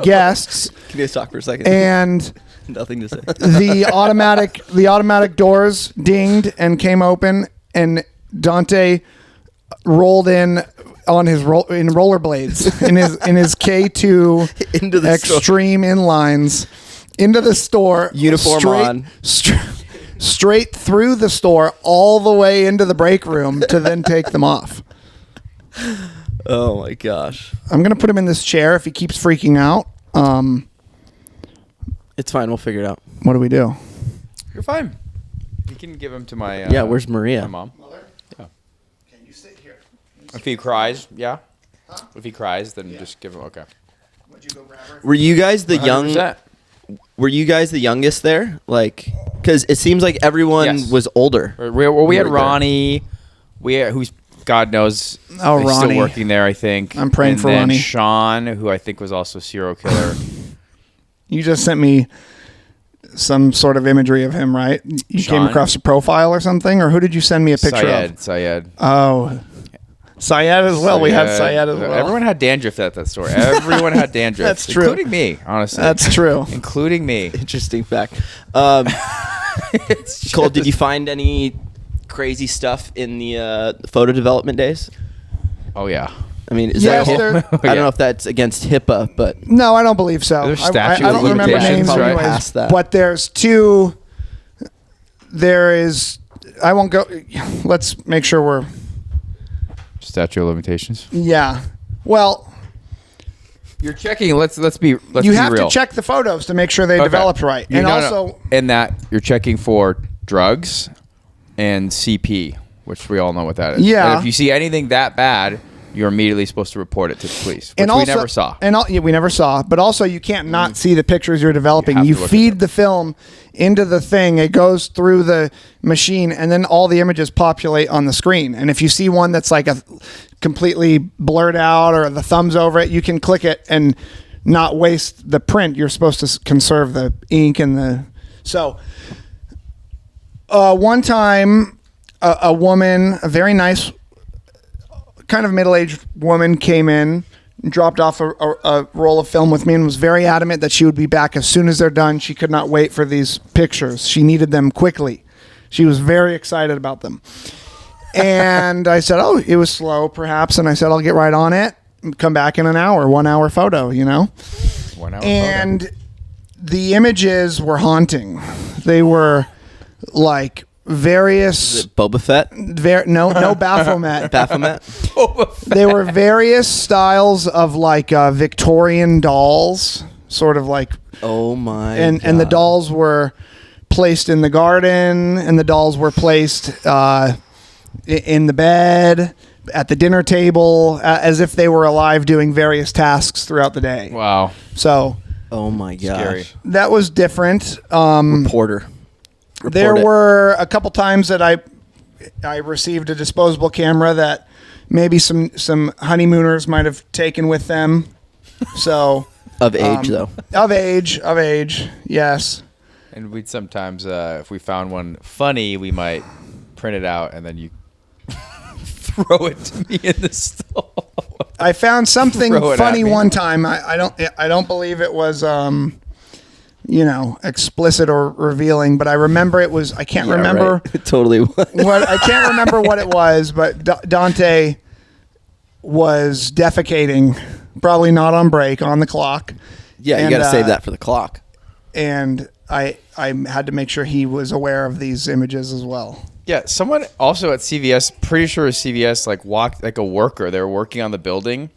[SPEAKER 1] guests.
[SPEAKER 2] Can you talk for a second?
[SPEAKER 1] And
[SPEAKER 2] nothing to say.
[SPEAKER 1] the automatic doors dinged and came open, and Dante rolled in on his in rollerblades in his K2
[SPEAKER 2] into the
[SPEAKER 1] extreme inlines into the store,
[SPEAKER 2] uniform
[SPEAKER 1] straight through the store all the way into the break room to then take them off.
[SPEAKER 2] Oh my gosh!
[SPEAKER 1] I'm gonna put him in this chair if he keeps freaking out.
[SPEAKER 2] It's fine. We'll figure it out.
[SPEAKER 1] What do we do?
[SPEAKER 3] You're fine. You can give him to my
[SPEAKER 2] where's Maria?
[SPEAKER 3] My mom.
[SPEAKER 1] Mother?
[SPEAKER 3] Yeah.
[SPEAKER 1] Can you sit here?
[SPEAKER 3] If he cries, yeah. Huh? If he cries, then just give him. Okay.
[SPEAKER 1] Would you go grab her?
[SPEAKER 2] Were you guys the young?
[SPEAKER 3] 100%.
[SPEAKER 2] Were you guys the youngest there? Like, because it seems like everyone
[SPEAKER 3] Yes.
[SPEAKER 2] was older.
[SPEAKER 3] We had
[SPEAKER 2] Right
[SPEAKER 3] Ronnie. who's God knows is
[SPEAKER 1] Ronnie.
[SPEAKER 3] still working there, I think.
[SPEAKER 1] I'm praying
[SPEAKER 3] and
[SPEAKER 1] for
[SPEAKER 3] then
[SPEAKER 1] Ronnie.
[SPEAKER 3] Sean, who I think was also a serial killer.
[SPEAKER 1] You just sent me some sort of imagery of him, right? You came
[SPEAKER 3] Sean?
[SPEAKER 1] across a profile or something, or who did you send me a picture of?
[SPEAKER 3] Syed.
[SPEAKER 1] Oh, Syed as well. We had Syed as well.
[SPEAKER 3] Everyone had dandruff at that store. Everyone had dandruff.
[SPEAKER 1] That's true.
[SPEAKER 3] Including me, honestly.
[SPEAKER 1] That's true.
[SPEAKER 3] Including me.
[SPEAKER 2] Interesting fact. Cole, did you find any crazy stuff in the photo development days?
[SPEAKER 3] Oh, yeah.
[SPEAKER 2] I mean, is
[SPEAKER 1] Yes,
[SPEAKER 2] that?
[SPEAKER 1] there-
[SPEAKER 2] I don't know if that's against HIPAA, but
[SPEAKER 1] No, I don't believe so.
[SPEAKER 3] There's
[SPEAKER 1] I
[SPEAKER 3] statute
[SPEAKER 1] don't
[SPEAKER 3] of
[SPEAKER 1] remember
[SPEAKER 3] limitations,
[SPEAKER 1] names
[SPEAKER 3] right?
[SPEAKER 1] anyways,
[SPEAKER 2] Past that.
[SPEAKER 1] but there's two. There is. I won't go. Let's make sure we're.
[SPEAKER 3] Statute of limitations.
[SPEAKER 1] Yeah. Well,
[SPEAKER 3] You're checking. Let's be
[SPEAKER 1] you
[SPEAKER 3] be
[SPEAKER 1] have
[SPEAKER 3] real.
[SPEAKER 1] to check the photos to make sure they
[SPEAKER 3] Okay.
[SPEAKER 1] developed right,
[SPEAKER 3] You
[SPEAKER 1] and
[SPEAKER 3] know,
[SPEAKER 1] also.
[SPEAKER 3] in that you're checking for drugs and CP, which we all know what that is.
[SPEAKER 1] Yeah.
[SPEAKER 3] And if you see anything that bad, you're immediately supposed to report it to the police, which
[SPEAKER 1] And
[SPEAKER 3] we
[SPEAKER 1] also,
[SPEAKER 3] never saw.
[SPEAKER 1] And we never saw. But also, you can't not see the pictures you're developing.
[SPEAKER 3] You have
[SPEAKER 1] You
[SPEAKER 3] to look at
[SPEAKER 1] feed
[SPEAKER 3] them.
[SPEAKER 1] the film into the thing. It goes through the machine, and then all the images populate on the screen. And if you see one that's like a completely blurred out or the thumbs over it, you can click it and not waste the print. You're supposed to conserve the ink and the. So, one time, a woman, a very nice, kind of middle-aged woman came in and dropped off a roll of film with me and was very adamant that she would be back as soon as they're done. She could not wait for these pictures. She needed them quickly. She was very excited about them. And I said, oh, it was slow perhaps. And I said, I'll get right on it and come back in an hour, 1 hour photo,
[SPEAKER 3] 1 hour
[SPEAKER 1] And the images were haunting. They were like various...
[SPEAKER 2] Boba Fett,
[SPEAKER 1] no Baphomet.
[SPEAKER 2] Baphomet.
[SPEAKER 1] They were various styles of like Victorian dolls, sort of like,
[SPEAKER 2] Oh my!
[SPEAKER 1] and the dolls were placed in the garden, and the dolls were placed in the bed, at the dinner table, as if they were alive, doing various tasks throughout the day.
[SPEAKER 3] Wow.
[SPEAKER 1] So
[SPEAKER 2] Oh my gosh!
[SPEAKER 3] Scary.
[SPEAKER 1] that was different.
[SPEAKER 2] Reporter.
[SPEAKER 1] There
[SPEAKER 2] Report it.
[SPEAKER 1] were a couple times that I received a disposable camera that maybe some honeymooners might have taken with them. So
[SPEAKER 2] Of age though.
[SPEAKER 1] of age, yes.
[SPEAKER 3] And we'd sometimes, if we found one funny, we might print it out and then you throw it to me in the stall.
[SPEAKER 1] I found something
[SPEAKER 3] Throw it at
[SPEAKER 1] funny
[SPEAKER 3] me.
[SPEAKER 1] one time. I don't believe it was explicit or revealing, but I remember it was. I can't remember
[SPEAKER 2] Right. It totally was.
[SPEAKER 1] what I can't remember what it was, but Dante was defecating, probably not on break, on the clock.
[SPEAKER 2] Yeah, you
[SPEAKER 1] And,
[SPEAKER 2] got to save that for the clock.
[SPEAKER 1] And I had to make sure he was aware of these images as well.
[SPEAKER 3] Yeah, someone also at CVS, pretty sure it was CVS, like walked, like a worker, they were working on the building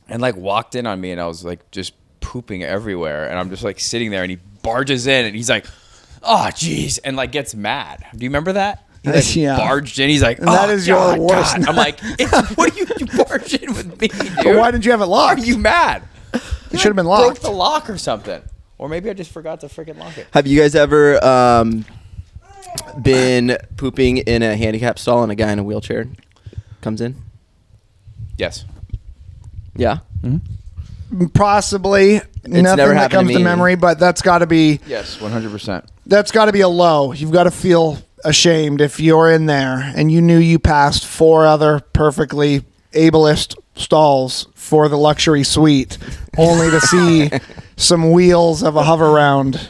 [SPEAKER 3] and like walked in on me and I was like just pooping everywhere. And I'm just like sitting there and he barges in and he's like, oh, geez. And like gets mad. Do you remember that? He like
[SPEAKER 1] Yeah.
[SPEAKER 3] barged in. He's like,
[SPEAKER 1] And that is your
[SPEAKER 3] God,
[SPEAKER 1] worst
[SPEAKER 3] God." I'm like, what are you barged in with me, dude?
[SPEAKER 1] But why didn't you have it locked?
[SPEAKER 3] Are you mad?
[SPEAKER 1] It should have been
[SPEAKER 3] Broke
[SPEAKER 1] locked.
[SPEAKER 3] the lock or something. Or maybe I just forgot to freaking lock it.
[SPEAKER 2] Have you guys ever been pooping in a handicap stall and a guy in a wheelchair comes in?
[SPEAKER 3] Yes.
[SPEAKER 2] Yeah.
[SPEAKER 1] Possibly. Nothing
[SPEAKER 2] never
[SPEAKER 1] that
[SPEAKER 2] happened to
[SPEAKER 1] comes to
[SPEAKER 2] me.
[SPEAKER 1] memory, but that's got to be
[SPEAKER 3] Yes, 100%.
[SPEAKER 1] that's got to be a low. You've got to feel ashamed if you're in there and you knew you passed 4 other perfectly ableist stalls for the luxury suite, only to see some wheels of a hover round.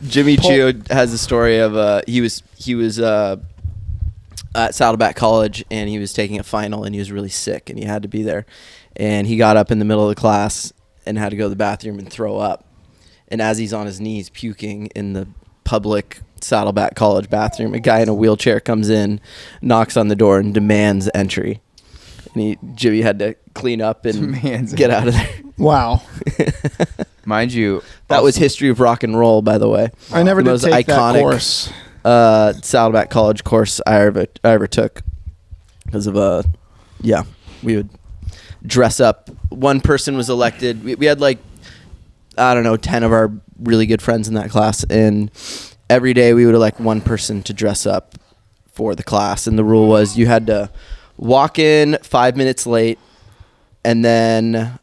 [SPEAKER 2] Jimmy Chio has a story of he was at Saddleback College and he was taking a final and he was really sick and he had to be there, and he got up in the middle of the class and had to go to the bathroom and throw up, and as he's on his knees puking in the public Saddleback College bathroom, a guy in a wheelchair comes in, knocks on the door and demands entry, and Jimmy had to clean up and get out of there.
[SPEAKER 1] Wow.
[SPEAKER 3] Mind you,
[SPEAKER 2] That was history of rock and roll, by the way.
[SPEAKER 1] I never
[SPEAKER 2] The
[SPEAKER 1] did
[SPEAKER 2] most
[SPEAKER 1] take that
[SPEAKER 2] iconic,
[SPEAKER 1] course.
[SPEAKER 2] Saddleback College course I ever took, because of we would dress up. One person was elected. We had like, I don't know, 10 of our really good friends in that class, and every day we would elect one person to dress up for the class, and the rule was you had to walk in 5 minutes late, and then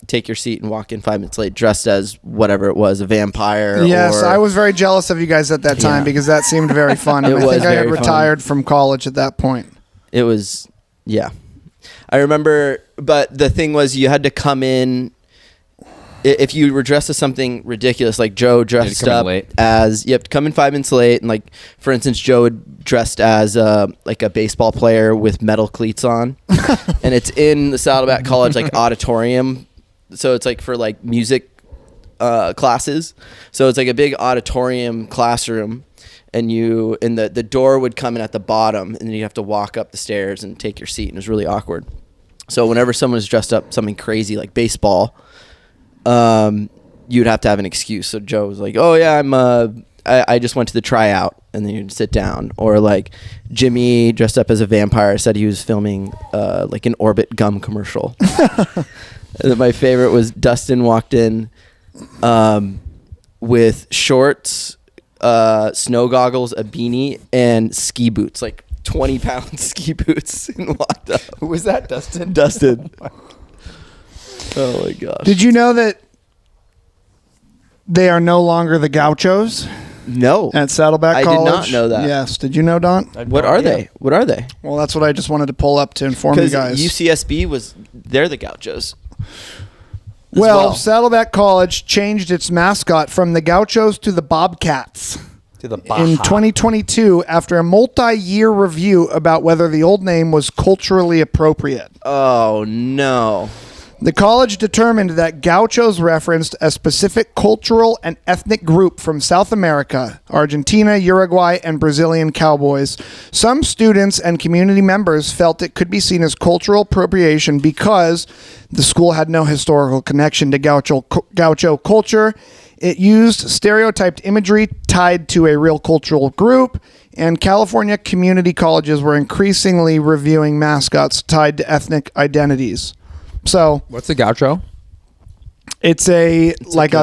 [SPEAKER 2] take your seat and walk in 5 minutes late dressed as whatever it was, a vampire.
[SPEAKER 1] Yes,
[SPEAKER 2] or,
[SPEAKER 1] I was very jealous of you guys at that time
[SPEAKER 2] Yeah.
[SPEAKER 1] because that seemed very fun. And
[SPEAKER 2] It
[SPEAKER 1] I
[SPEAKER 2] was
[SPEAKER 1] think I had
[SPEAKER 2] very fun.
[SPEAKER 1] retired from college at that point.
[SPEAKER 2] It was, yeah. I remember, but the thing was you had to come in, if you were dressed as something ridiculous, like Joe dressed
[SPEAKER 3] come in
[SPEAKER 2] up
[SPEAKER 3] late.
[SPEAKER 2] as, you have to come in 5 minutes late. And like, for instance, Joe had dressed as like a baseball player with metal cleats on. And it's in the Saddleback College, like auditorium. So it's like for like music classes. So it's like a big auditorium classroom. And the door would come in at the bottom, and then you'd have to walk up the stairs and take your seat, and it was really awkward. So whenever someone was dressed up something crazy like baseball, you'd have to have an excuse. So Joe was like, "Oh yeah, I just went to the tryout," and then you'd sit down. Or like Jimmy dressed up as a vampire said he was filming like an Orbit gum commercial. And then my favorite was Dustin walked in with shorts, snow goggles, a beanie, and ski boots, like 20-pound ski boots, and walked up.
[SPEAKER 3] who was that, Dustin?
[SPEAKER 2] Dustin. Oh my gosh.
[SPEAKER 1] Did you know that they are no longer the Gauchos
[SPEAKER 2] No.
[SPEAKER 1] at Saddleback
[SPEAKER 2] I did
[SPEAKER 1] College?
[SPEAKER 2] not know that.
[SPEAKER 1] Yes. Did you know, Don?
[SPEAKER 2] What are they? What are they?
[SPEAKER 1] Well, that's what I just wanted to pull up to inform you
[SPEAKER 2] Because
[SPEAKER 1] guys.
[SPEAKER 2] UCSB they're the Gauchos.
[SPEAKER 1] Well, Saddleback College changed its mascot from the Gauchos to the Bobcats
[SPEAKER 3] To the
[SPEAKER 1] in 2022 after a multi-year review about whether the old name was culturally appropriate.
[SPEAKER 2] Oh no.
[SPEAKER 1] The college determined that Gauchos referenced a specific cultural and ethnic group from South America, Argentina, Uruguay, and Brazilian cowboys. Some students and community members felt it could be seen as cultural appropriation because the school had no historical connection to Gaucho culture. It used stereotyped imagery tied to a real cultural group, and California community colleges were increasingly reviewing mascots tied to ethnic identities. So
[SPEAKER 3] What's the gaucho?
[SPEAKER 1] it's it's like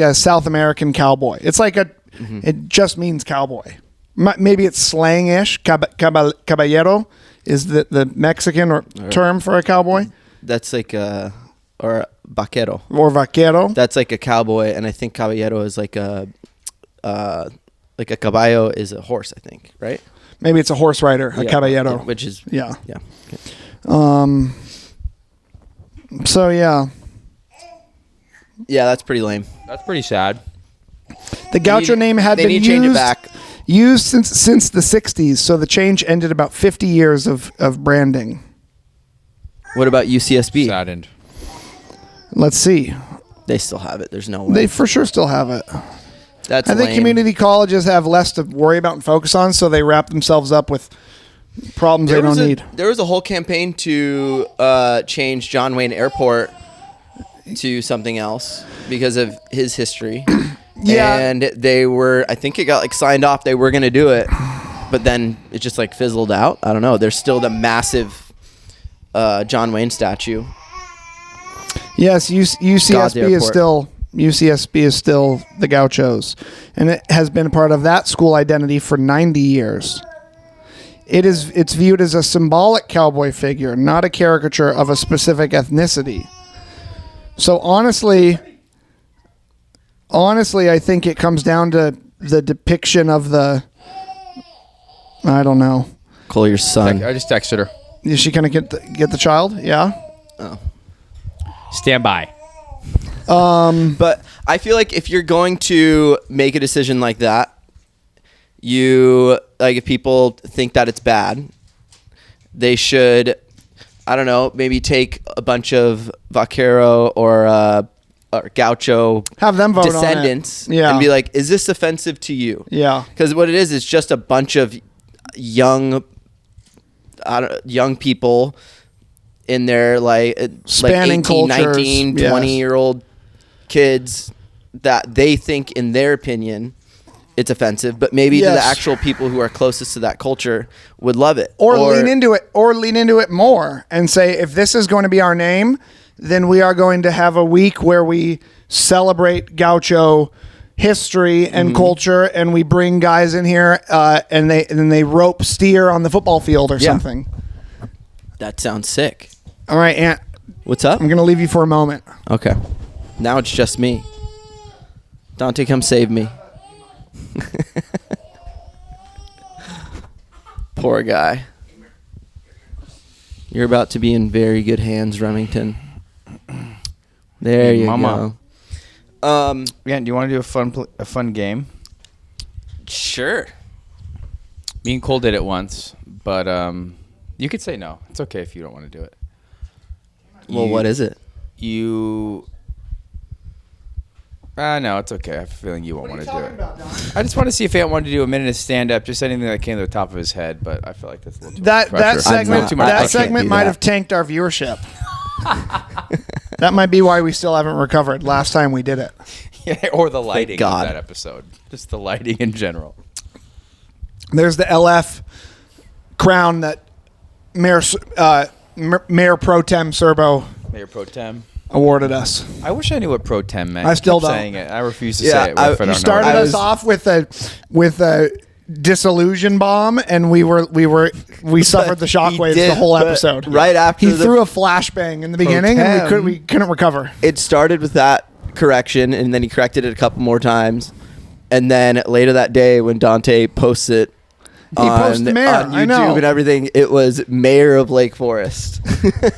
[SPEAKER 1] a South American cowboy. It's like it just means cowboy. Maybe it's slang-ish. Caballero is the Mexican term for a cowboy.
[SPEAKER 2] That's like or vaquero.
[SPEAKER 1] Or vaquero.
[SPEAKER 2] That's like a cowboy, and I think caballero is like a caballo is a horse, I think, right?
[SPEAKER 1] Maybe it's a horse rider, a caballero.
[SPEAKER 2] Which is
[SPEAKER 1] Yeah.
[SPEAKER 2] Yeah. Okay.
[SPEAKER 1] So, yeah.
[SPEAKER 2] Yeah, that's pretty lame.
[SPEAKER 3] That's pretty sad.
[SPEAKER 1] The Gaucho name had
[SPEAKER 2] they
[SPEAKER 1] been
[SPEAKER 2] need to change it back.
[SPEAKER 1] used since the 60s, so the change ended about 50 years of branding.
[SPEAKER 2] What about UCSB?
[SPEAKER 3] Saddened.
[SPEAKER 1] Let's see.
[SPEAKER 2] They still have it. There's no way.
[SPEAKER 1] They for sure still have it.
[SPEAKER 2] That's
[SPEAKER 1] I think
[SPEAKER 2] lame.
[SPEAKER 1] community colleges have less to worry about and focus on, so they wrap themselves up with problems they don't need.
[SPEAKER 2] There was a whole campaign to change John Wayne Airport to something else because of his history.
[SPEAKER 1] Yeah.
[SPEAKER 2] And they were, I think it got like signed off. They were going to do it, but then it just like fizzled out. I don't know. There's still the massive John Wayne statue.
[SPEAKER 1] Yes, UCSB is
[SPEAKER 2] Airport.
[SPEAKER 1] still the Gauchos, and it has been part of that school identity for 90 years. It's viewed as a symbolic cowboy figure, not a caricature of a specific ethnicity. So honestly, I think it comes down to the depiction of the. I don't know.
[SPEAKER 2] Call your son.
[SPEAKER 3] I just texted her.
[SPEAKER 1] Is she gonna get the child? Yeah.
[SPEAKER 2] Oh.
[SPEAKER 3] Stand by.
[SPEAKER 2] But I feel like if you're going to make a decision like that, if people think that it's bad, they should, I don't know, maybe take a bunch of vaquero or gaucho
[SPEAKER 1] Have them vote on it.
[SPEAKER 2] descendants
[SPEAKER 1] Yeah.
[SPEAKER 2] and be like, is this offensive to you?
[SPEAKER 1] Yeah.
[SPEAKER 2] Because what it is just a bunch of young people in their
[SPEAKER 1] Spanning
[SPEAKER 2] 18,
[SPEAKER 1] cultures,
[SPEAKER 2] 19,
[SPEAKER 1] yes.
[SPEAKER 2] 20-year-old kids that they think, in their opinion, it's offensive, but maybe to the
[SPEAKER 1] Yes.
[SPEAKER 2] actual people who are closest to that culture would love it.
[SPEAKER 1] Or lean into it more and say, if this is going to be our name, then we are going to have a week where we celebrate Gaucho history and culture, and we bring guys in here and they rope steer on the football field or something.
[SPEAKER 2] That sounds sick.
[SPEAKER 1] All right, Ant,
[SPEAKER 2] What's up?
[SPEAKER 1] I'm going to leave you for a moment.
[SPEAKER 2] Okay. Now it's just me. Dante, come save me. Poor guy. You're about to be in very good hands, Remington. There
[SPEAKER 3] Hey,
[SPEAKER 2] you
[SPEAKER 3] mama.
[SPEAKER 2] go.
[SPEAKER 3] Yeah, do you want to do a fun game?
[SPEAKER 2] Sure.
[SPEAKER 3] Me and Cole did it once, but you could say no. It's okay if you don't want to do it.
[SPEAKER 2] Well, what is it?
[SPEAKER 3] No, it's okay. I have a feeling you won't want to do it. I just want to see if Ant wanted to do a minute of stand-up, just anything that came to the top of his head, but I feel like that's a little too much pressure.
[SPEAKER 2] I
[SPEAKER 1] segment
[SPEAKER 2] can't
[SPEAKER 1] might
[SPEAKER 2] do
[SPEAKER 1] have tanked our viewership. That might be why we still haven't recovered last time we did it.
[SPEAKER 3] Yeah, or the lighting of
[SPEAKER 2] God.
[SPEAKER 3] that episode. Just the lighting in general.
[SPEAKER 1] There's the LF crown that Mayor Pro Tem Serbo
[SPEAKER 3] Mayor Pro Tem.
[SPEAKER 1] awarded us.
[SPEAKER 3] I wish I knew what Pro Tem meant.
[SPEAKER 1] I still
[SPEAKER 3] keep
[SPEAKER 1] don't.
[SPEAKER 3] saying it. I refuse to
[SPEAKER 2] Yeah,
[SPEAKER 3] say it. What if I
[SPEAKER 1] You
[SPEAKER 3] don't
[SPEAKER 1] started
[SPEAKER 3] know what it
[SPEAKER 1] us
[SPEAKER 3] is?
[SPEAKER 1] off with a disillusion bomb, and we suffered the shockwaves
[SPEAKER 2] did,
[SPEAKER 1] the whole
[SPEAKER 2] but
[SPEAKER 1] episode.
[SPEAKER 2] right after
[SPEAKER 1] he
[SPEAKER 2] the-
[SPEAKER 1] threw a flashbang in the beginning, and
[SPEAKER 2] Tem.
[SPEAKER 1] we couldn't recover.
[SPEAKER 2] It started with that correction, and then he corrected it a couple more times. And then later that day, when Dante posts it
[SPEAKER 1] posted Mayor,
[SPEAKER 2] on
[SPEAKER 1] I
[SPEAKER 2] YouTube
[SPEAKER 1] know.
[SPEAKER 2] and everything, it was Mayor of Lake Forest.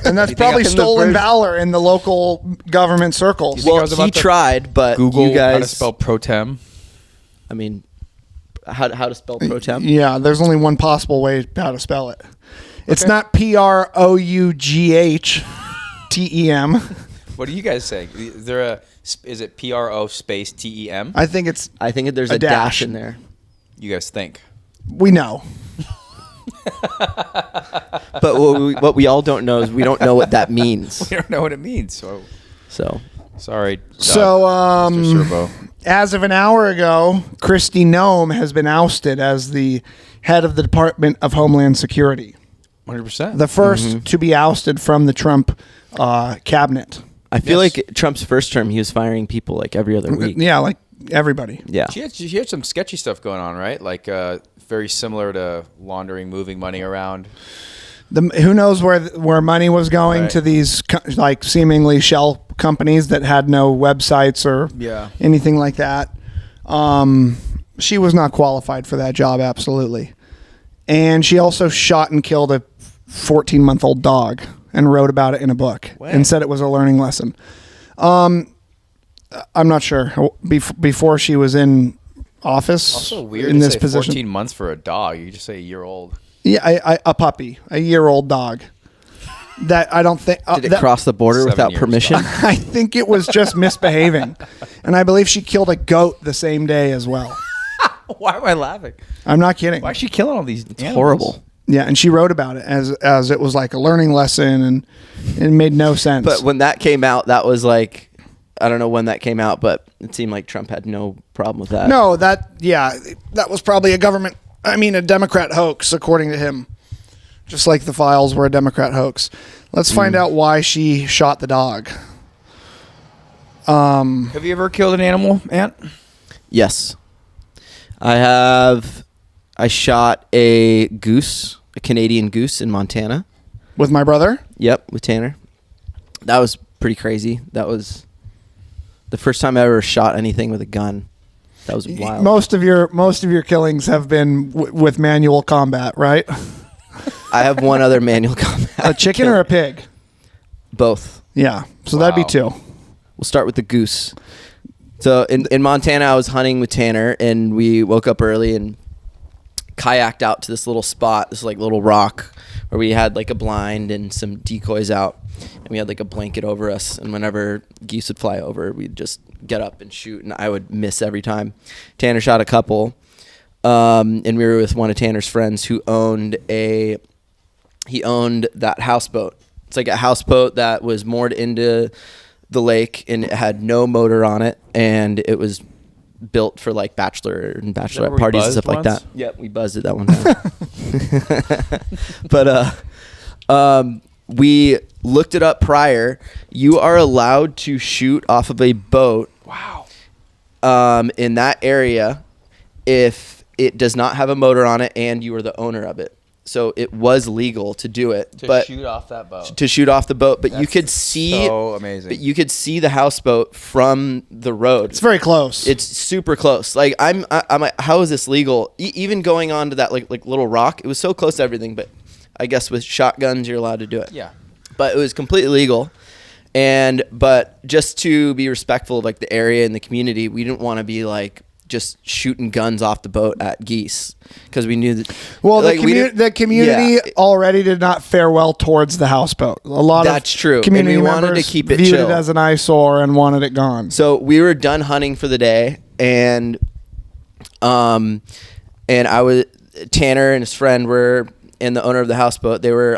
[SPEAKER 1] And that's probably stolen valor in the local government circles.
[SPEAKER 3] think I
[SPEAKER 2] Well,
[SPEAKER 3] was
[SPEAKER 2] he
[SPEAKER 3] about to
[SPEAKER 2] tried, but
[SPEAKER 3] Google
[SPEAKER 2] you guys,
[SPEAKER 3] how to spell Pro Tem.
[SPEAKER 2] I mean, how to spell pro tem?
[SPEAKER 1] Yeah, there's only one possible way how to spell it. It's not PROUGHTEM.
[SPEAKER 3] What are you guys saying? Is it PRO space TEM?
[SPEAKER 1] I think it's.
[SPEAKER 2] I think there's a dash in there.
[SPEAKER 3] You guys think?
[SPEAKER 1] We know.
[SPEAKER 2] But what we all don't know is we don't know what that means.
[SPEAKER 3] We don't know what it means. So sorry. Doug,
[SPEAKER 1] So,
[SPEAKER 3] Mr. Servo.
[SPEAKER 1] as of an hour ago, Kristi Noem has been ousted as the head of the Department of Homeland Security.
[SPEAKER 3] 100%.
[SPEAKER 1] The first to be ousted from the Trump cabinet.
[SPEAKER 2] I feel like Trump's first term, he was firing people like every other week.
[SPEAKER 1] Yeah, like everybody.
[SPEAKER 2] Yeah.
[SPEAKER 3] She had some sketchy stuff going on, right? Like very similar to laundering, moving money around.
[SPEAKER 1] Who knows where money was going
[SPEAKER 3] Right.
[SPEAKER 1] to these like seemingly shell companies that had no websites or anything like that. She was not qualified for that job, absolutely. And she also shot and killed a 14-month-old dog and wrote about it in a book and said it was a learning lesson. I'm not sure. Before she was in office,
[SPEAKER 3] Also weird
[SPEAKER 1] in
[SPEAKER 3] to
[SPEAKER 1] this
[SPEAKER 3] say
[SPEAKER 1] position.
[SPEAKER 3] 14 months for a dog. You could just say a year old.
[SPEAKER 1] Yeah, a puppy, a year-old dog. That I don't think
[SPEAKER 2] Did it cross the border
[SPEAKER 3] 7
[SPEAKER 2] without
[SPEAKER 3] years.
[SPEAKER 2] permission?
[SPEAKER 1] I think it was just misbehaving, and I believe she killed a goat the same day as well.
[SPEAKER 3] Why am I laughing?
[SPEAKER 1] I'm not kidding.
[SPEAKER 3] Why is she killing all these animals?
[SPEAKER 2] Horrible.
[SPEAKER 1] Yeah, and she wrote about it as it was like a learning lesson, and it made no sense.
[SPEAKER 2] But when that came out, that was like, I don't know when that came out, but it seemed like Trump had no problem with that.
[SPEAKER 1] no, that was probably a government a Democrat hoax, according to him. Just like the files were a Democrat hoax. Let's find out why she shot the dog.
[SPEAKER 3] Have you ever killed an animal, Ant?
[SPEAKER 2] Yes. I have. I shot a goose, a Canadian goose in Montana.
[SPEAKER 1] With my brother?
[SPEAKER 2] Yep, with Tanner. That was pretty crazy. That was the first time I ever shot anything with a gun. That was wild.
[SPEAKER 1] Most of your killings have been with manual combat, right?
[SPEAKER 2] I have one other manual combat.
[SPEAKER 1] A chicken or a pig?
[SPEAKER 2] Both.
[SPEAKER 1] Yeah. So that'd be 2.
[SPEAKER 2] We'll start with the goose. So in Montana, I was hunting with Tanner, and we woke up early and kayaked out to this little spot, this like little rock, where we had like a blind and some decoys out, and we had like a blanket over us. And whenever geese would fly over, we'd just get up and shoot, and I would miss every time. Tanner shot a couple, and we were with one of Tanner's friends who owned that houseboat. It's like a houseboat that was moored into the lake, and it had no motor on it, and it was built for like bachelor and bachelorette parties and stuff like that. Yep, we buzzed it that one time. But we looked it up prior. You are allowed to shoot off of a boat.
[SPEAKER 3] Wow.
[SPEAKER 2] In that area, if it does not have a motor on it and you are the owner of it. So it was legal to do it,
[SPEAKER 3] To shoot off that boat.
[SPEAKER 2] To shoot off the boat, but
[SPEAKER 3] That's
[SPEAKER 2] you could see
[SPEAKER 3] so amazing.
[SPEAKER 2] But you could see the houseboat from the road.
[SPEAKER 1] It's very close.
[SPEAKER 2] It's super close. Like I'm like, how is this legal? Even going on to that like little rock, it was so close to everything. But I guess with shotguns, you're allowed to do it.
[SPEAKER 3] Yeah.
[SPEAKER 2] But it was completely legal. But just to be respectful of like the area and the community, we didn't want to be like just shooting guns off the boat at geese because we knew that.
[SPEAKER 1] Well,
[SPEAKER 2] like,
[SPEAKER 1] the community already did not fare well towards the houseboat. A lot
[SPEAKER 2] That's
[SPEAKER 1] of
[SPEAKER 2] true.
[SPEAKER 1] community
[SPEAKER 2] And we wanted
[SPEAKER 1] members
[SPEAKER 2] to keep it
[SPEAKER 1] viewed
[SPEAKER 2] chill.
[SPEAKER 1] it as an eyesore and wanted it gone.
[SPEAKER 2] So we were done hunting for the day, and I was Tanner and his friend were, and the owner of the houseboat. They were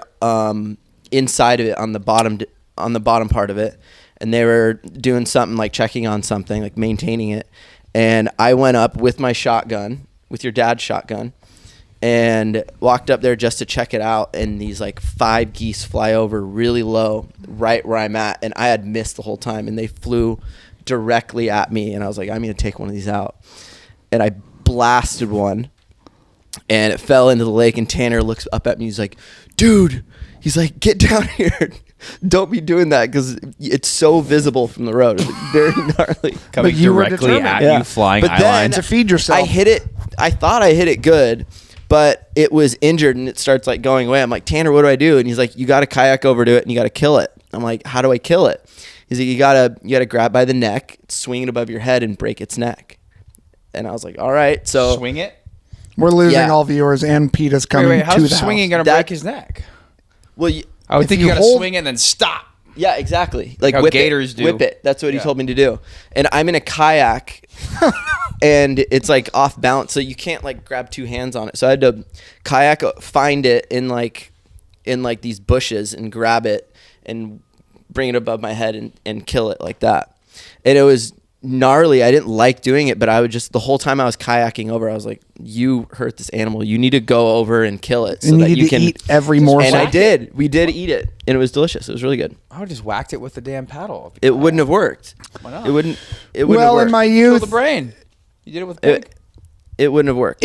[SPEAKER 2] inside of it on the bottom part of it, and they were doing something like checking on something, like maintaining it. And I went up with my shotgun, with your dad's shotgun, and walked up there just to check it out. And these like 5 geese fly over really low, right where I'm at. And I had missed the whole time, and they flew directly at me. And I was like, I'm going to take one of these out. And I blasted one, and it fell into the lake. And Tanner looks up at me. He's like, dude, he's like, get down here. Don't be doing that because it's so visible from the road. It's like very gnarly.
[SPEAKER 3] Coming
[SPEAKER 1] you were
[SPEAKER 3] directly
[SPEAKER 1] determined.
[SPEAKER 3] at you, flying
[SPEAKER 2] But
[SPEAKER 3] eye
[SPEAKER 2] then
[SPEAKER 3] line.
[SPEAKER 1] To feed yourself.
[SPEAKER 2] I hit it. I thought I hit it good, but it was injured and it starts like going away. I'm like, Tanner, what do I do? And he's like, you got to kayak over to it and you got to kill it. I'm like, how do I kill it? He's like, you gotta grab by the neck, swing it above your head, and break its neck. And I was like, all right. So
[SPEAKER 3] Swing it?
[SPEAKER 1] We're losing
[SPEAKER 2] Yeah.
[SPEAKER 1] all viewers, and Pete is coming
[SPEAKER 3] Wait,
[SPEAKER 1] to
[SPEAKER 3] how's
[SPEAKER 1] the
[SPEAKER 3] swinging
[SPEAKER 1] house.
[SPEAKER 3] going to break his neck?
[SPEAKER 2] well,
[SPEAKER 3] I would
[SPEAKER 1] If
[SPEAKER 3] think
[SPEAKER 1] you
[SPEAKER 3] you got to
[SPEAKER 1] hold-
[SPEAKER 3] swing it and then stop.
[SPEAKER 2] yeah, exactly. Like
[SPEAKER 3] how
[SPEAKER 2] whip
[SPEAKER 3] gators
[SPEAKER 2] it,
[SPEAKER 3] do.
[SPEAKER 2] whip it. That's what he
[SPEAKER 3] Yeah.
[SPEAKER 2] told me to do. And I'm in a kayak, and it's like off balance, so you can't like grab 2 hands on it. So I had to kayak, find it in like these bushes, and grab it and bring it above my head and kill it like that. And it was gnarly. I didn't like doing it, but I would just, the whole time I was kayaking over, I was like, you hurt this animal. You need to go over and kill it so
[SPEAKER 1] You
[SPEAKER 2] that
[SPEAKER 1] need
[SPEAKER 2] you
[SPEAKER 1] to
[SPEAKER 2] can
[SPEAKER 1] eat every morsel.
[SPEAKER 2] And I did. We did eat it, and it was delicious. It was really good.
[SPEAKER 3] I would have just whacked it with the damn paddle.
[SPEAKER 2] It wouldn't have worked.
[SPEAKER 3] Why not?
[SPEAKER 2] It wouldn't have
[SPEAKER 1] Well,
[SPEAKER 2] worked.
[SPEAKER 1] in my
[SPEAKER 3] Kill
[SPEAKER 1] youth,
[SPEAKER 3] the brain. You did it with pig.
[SPEAKER 2] It wouldn't have worked.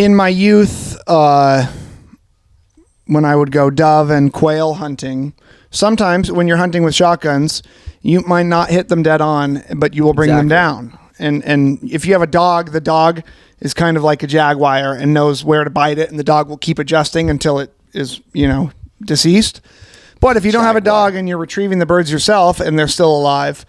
[SPEAKER 1] when I would go dove and quail hunting, sometimes when you're hunting with shotguns, you might not hit them dead on, but you will bring them
[SPEAKER 2] Exactly.
[SPEAKER 1] down. And if you have a dog, the dog is kind of like a jaguar and knows where to bite it, and the dog will keep adjusting until it is, deceased. But if you don't have a dog and you're retrieving the birds yourself and they're still alive,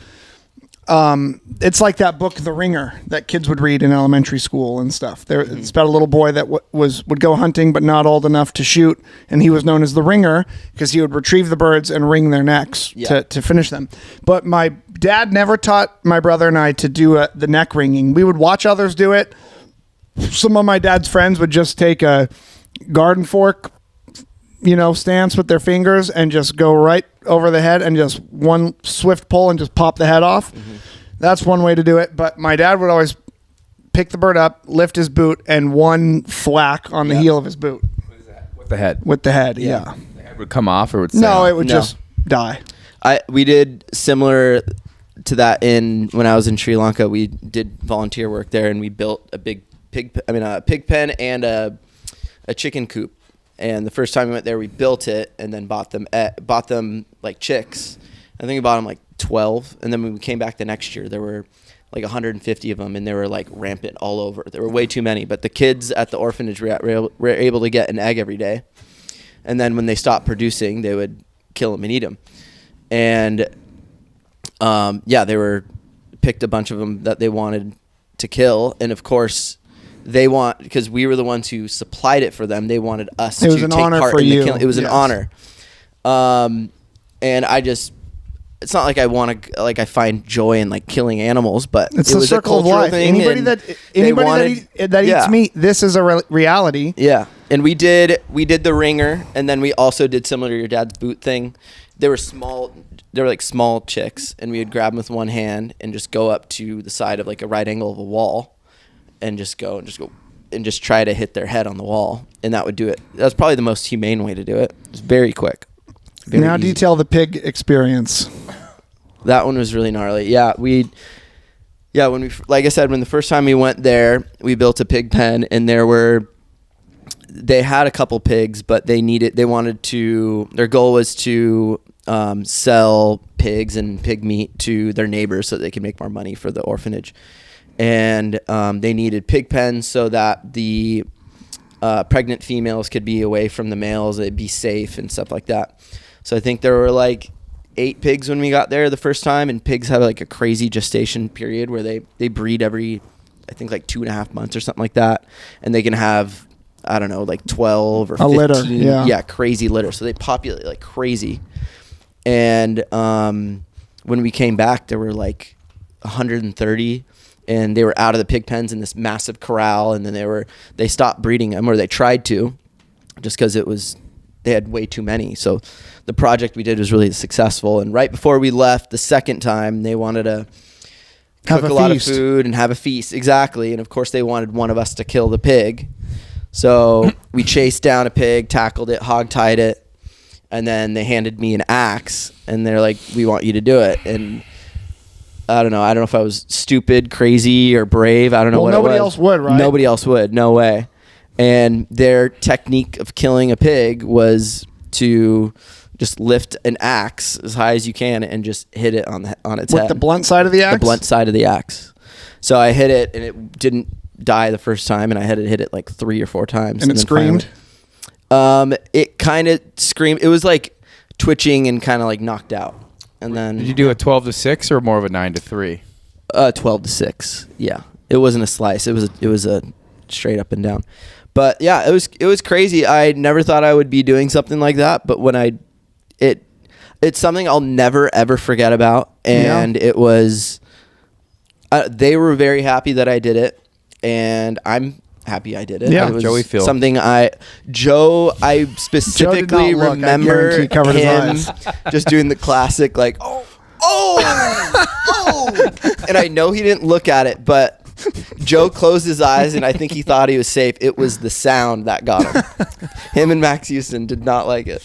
[SPEAKER 1] it's like that book, The Ringer, that kids would read in elementary school and stuff. It's about a little boy that would go hunting but not old enough to shoot, and he was known as the ringer because he would retrieve the birds and wring their necks to finish them. But my dad never taught my brother and I to do the neck wringing. We would watch others do it. Some of my dad's friends would just take a garden fork, stance with their fingers and just go right over the head and just one swift pull and just pop the head off. That's one way to do it. But my dad would always pick the bird up, lift his boot, and one thwack on the heel of his boot.
[SPEAKER 3] What is that? With the head.
[SPEAKER 1] With the head, yeah.
[SPEAKER 3] The head would come off or would stay
[SPEAKER 1] No,
[SPEAKER 3] on?
[SPEAKER 1] it would just die.
[SPEAKER 2] We did similar to that when I was in Sri Lanka. We did volunteer work there, and we built a big pig pen and a chicken coop. And the first time we went there, we built it and then bought them like chicks. I think we bought them like 12, and then when we came back the next year, there were like 150 of them, and they were like rampant all over. There were way too many, but the kids at the orphanage were able to get an egg every day, and then when they stopped producing, they would kill them and eat them. And they picked a bunch of them that they wanted to kill, and of course, because we were the ones who supplied it for them, they wanted us to take part in the killing. It was an honor. And it's not like I find joy in like killing animals, but
[SPEAKER 1] It's
[SPEAKER 2] it
[SPEAKER 1] a
[SPEAKER 2] was
[SPEAKER 1] circle
[SPEAKER 2] a
[SPEAKER 1] of
[SPEAKER 2] cultural
[SPEAKER 1] life.
[SPEAKER 2] thing.
[SPEAKER 1] Anybody that eats meat, this is a reality.
[SPEAKER 2] Yeah, and we did the ringer, and then we also did similar to your dad's boot thing. They were like small chicks, and we would grab them with one hand and just go up to the side of like a right angle of a wall, and just try to hit their head on the wall, and that would do it. That was probably the most humane way to do it. It was very quick.
[SPEAKER 1] Now detail the pig experience.
[SPEAKER 2] That one was really gnarly. When like I said, when the first time we went there, we built a pig pen, and they had a couple pigs, but their goal was to sell pigs and pig meat to their neighbors so that they could make more money for the orphanage. And they needed pig pens so that the pregnant females could be away from the males, they'd be safe and stuff like that. So I think there were like 8 pigs when we got there the first time, and pigs have like a crazy gestation period where they breed every, I think like 2.5 months or something like that, and they can have, I don't know, like 12 or 15.
[SPEAKER 1] A litter, yeah.
[SPEAKER 2] Crazy litter. So they populate like crazy. And when we came back, there were like 130, and they were out of the pig pens in this massive corral, and then they stopped breeding them, or they tried to, just because they had way too many. So the project we did was really successful. And right before we left the second time, they wanted to cook a lot of food and have a feast. Exactly. And of course they wanted one of us to kill the pig. So we chased down a pig, tackled it, hog-tied it, and then they handed me an axe, and they're like, we want you to do it. And I don't know if I was stupid, crazy, or brave. I don't know what it was.
[SPEAKER 1] Nobody else would, right?
[SPEAKER 2] Nobody else would. No way. And their technique of killing a pig was to just lift an axe as high as you can and just hit it on its head.
[SPEAKER 1] With the blunt side of the axe?
[SPEAKER 2] The blunt side of the axe. So I hit it, and it didn't die the first time, and I had to hit it like 3 or 4 times.
[SPEAKER 1] And it screamed?
[SPEAKER 2] It kind of screamed. It was like twitching and kind of like knocked out. And then
[SPEAKER 3] Did you do a 12-6 or more of a 9-3?
[SPEAKER 2] 12-6. Yeah, it wasn't a slice. It was a straight up and down. But yeah, it was crazy. I never thought I would be doing something like that, but when it's something I'll never ever forget about, and it was. They were very happy that I did it, and I'm happy I did it.
[SPEAKER 1] Yeah,
[SPEAKER 2] it was
[SPEAKER 3] Joey feel
[SPEAKER 2] something I specifically
[SPEAKER 1] Joe did not look. I
[SPEAKER 2] remember
[SPEAKER 1] guarantee he covered his
[SPEAKER 2] him
[SPEAKER 1] eyes.
[SPEAKER 2] just doing the classic like oh, and I know he didn't look at it, but Joe closed his eyes, and I think he thought he was safe. It was the sound that got him. Him and Max Houston did not like it.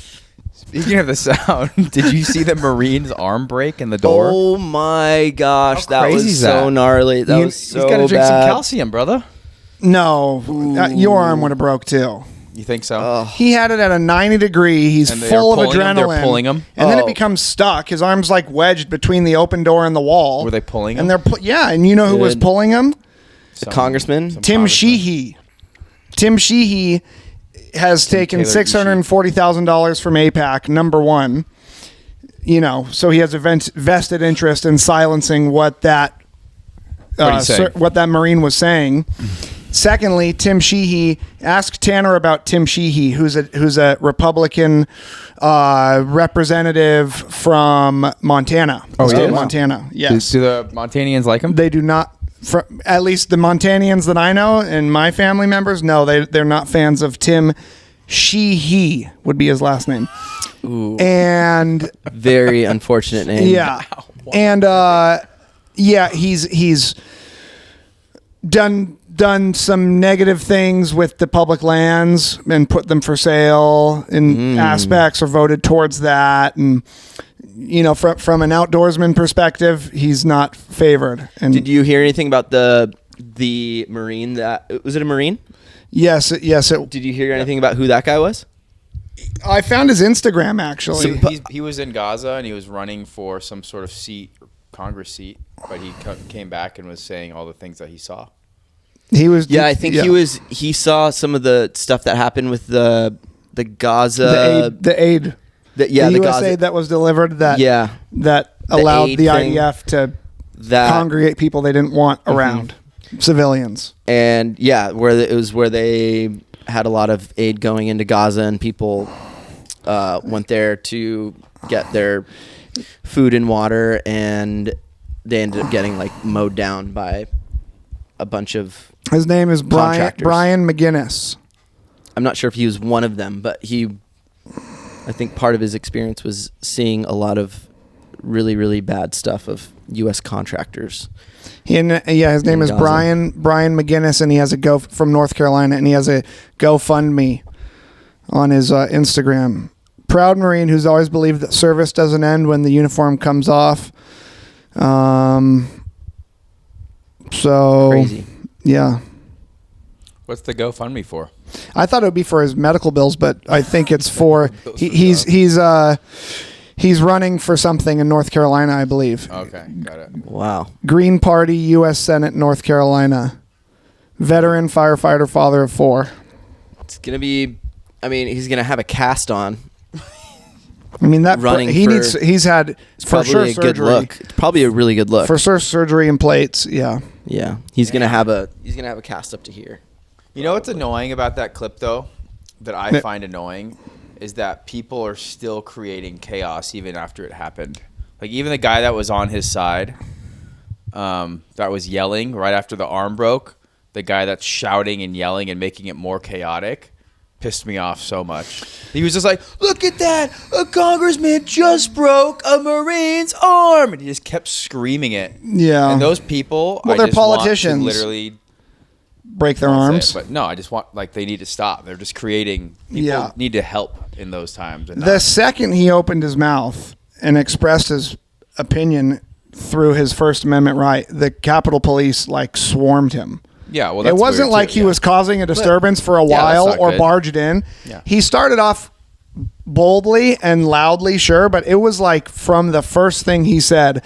[SPEAKER 3] Speaking of the sound, did you see the Marine's arm break in the door?
[SPEAKER 2] Oh my gosh,
[SPEAKER 3] How
[SPEAKER 2] that
[SPEAKER 3] crazy
[SPEAKER 2] was
[SPEAKER 3] is
[SPEAKER 2] so
[SPEAKER 3] that?
[SPEAKER 2] gnarly. That was so
[SPEAKER 3] He's got to drink some
[SPEAKER 2] bad.
[SPEAKER 3] calcium, brother.
[SPEAKER 1] No, your arm would have broke too.
[SPEAKER 3] You think so?
[SPEAKER 1] He had it at a 90 degree. He's
[SPEAKER 3] And they
[SPEAKER 1] full
[SPEAKER 3] are
[SPEAKER 1] of
[SPEAKER 3] pulling him?
[SPEAKER 1] adrenaline.
[SPEAKER 3] They're pulling him?
[SPEAKER 1] and then it
[SPEAKER 2] Oh.
[SPEAKER 1] becomes stuck. His arm's like wedged between the open door and the wall.
[SPEAKER 3] Were they pulling him?
[SPEAKER 1] And and you know who was
[SPEAKER 2] Good.
[SPEAKER 1] pulling him?
[SPEAKER 2] The congressman?
[SPEAKER 3] some
[SPEAKER 1] Tim
[SPEAKER 3] congressman.
[SPEAKER 1] Sheehy. Tim Sheehy has taken
[SPEAKER 3] Taylor
[SPEAKER 1] $640,000 from APAC, number one. So he has a vested interest in silencing what that what that Marine was saying. Secondly, Tim Sheehy. Ask Tanner about Tim Sheehy, who's a Republican representative from Montana.
[SPEAKER 3] Oh,
[SPEAKER 1] the state of
[SPEAKER 3] yeah?
[SPEAKER 1] Montana. Yes.
[SPEAKER 3] Do the Montanians like him?
[SPEAKER 1] They do not. At least the Montanians that I know and my family members, no, they're not fans of Tim Sheehy. Would be his last name.
[SPEAKER 2] Ooh.
[SPEAKER 1] And
[SPEAKER 2] Very unfortunate name.
[SPEAKER 1] yeah, and he's done done some negative things with the public lands and put them for sale in aspects or voted towards that. And, from an outdoorsman perspective, he's not favored. And
[SPEAKER 2] Did you hear anything about the Marine was it a Marine?
[SPEAKER 1] Yes.
[SPEAKER 2] Did you hear anything about who that guy was?
[SPEAKER 1] I found his Instagram, actually.
[SPEAKER 3] He was in Gaza and he was running for some sort of seat, Congress seat, but he came back and was saying all the things that he saw.
[SPEAKER 2] I think he saw some of the stuff that happened with the Gaza
[SPEAKER 1] the aid. The
[SPEAKER 2] US
[SPEAKER 1] Gaza aid that was delivered that allowed the IDF to congregate people they didn't want around civilians.
[SPEAKER 2] And where they had a lot of aid going into Gaza, and people went there to get their food and water, and they ended up getting mowed down by a bunch of
[SPEAKER 1] his name is Brian McGinnis.
[SPEAKER 2] I'm not sure if he was one of them, but I think part of his experience was seeing a lot of really, really bad stuff of U.S. contractors.
[SPEAKER 1] His name is Brian McGinnis, and he has from North Carolina, and he has a GoFundMe on his Instagram. Proud Marine who's always believed that service doesn't end when the uniform comes off.
[SPEAKER 2] Crazy.
[SPEAKER 1] Yeah.
[SPEAKER 3] What's the GoFundMe for?
[SPEAKER 1] I thought it would be for his medical bills, but I think it's for he's running for something in North Carolina, I believe.
[SPEAKER 3] Okay, got it.
[SPEAKER 2] Wow.
[SPEAKER 1] Green Party, U.S. Senate, North Carolina. Veteran firefighter, father of 4.
[SPEAKER 2] It's gonna be. I mean, he's gonna have a cast on.
[SPEAKER 1] I mean that
[SPEAKER 2] running.
[SPEAKER 1] He's had for sure
[SPEAKER 2] a
[SPEAKER 1] surgery.
[SPEAKER 2] Good look. It's probably a really good look.
[SPEAKER 1] For sure, surgery and plates. Yeah.
[SPEAKER 2] Yeah. He's gonna have a cast up to here.
[SPEAKER 3] You know what's annoying about that clip, though, that I find annoying, is that people are still creating chaos even after it happened. Like, even the guy that was on his side, that was yelling right after the arm broke, the guy that's shouting and yelling and making it more chaotic, pissed me off so much. He was just like, look at that, a congressman just broke a Marine's arm, and he just kept screaming it.
[SPEAKER 1] Yeah.
[SPEAKER 3] And those people,
[SPEAKER 1] they're politicians.
[SPEAKER 3] Want to literally
[SPEAKER 1] break their arms.
[SPEAKER 3] But no, I just want, they need to stop. They're just creating. People need to help in those times. And
[SPEAKER 1] the second he opened his mouth and expressed his opinion through his First Amendment right, the Capitol Police swarmed him.
[SPEAKER 3] Yeah, well, that's
[SPEAKER 1] it wasn't
[SPEAKER 3] weird
[SPEAKER 1] like
[SPEAKER 3] too,
[SPEAKER 1] he was causing a disturbance for a while or barged in.
[SPEAKER 3] Yeah.
[SPEAKER 1] He started off boldly and loudly, sure, but it was from the first thing he said,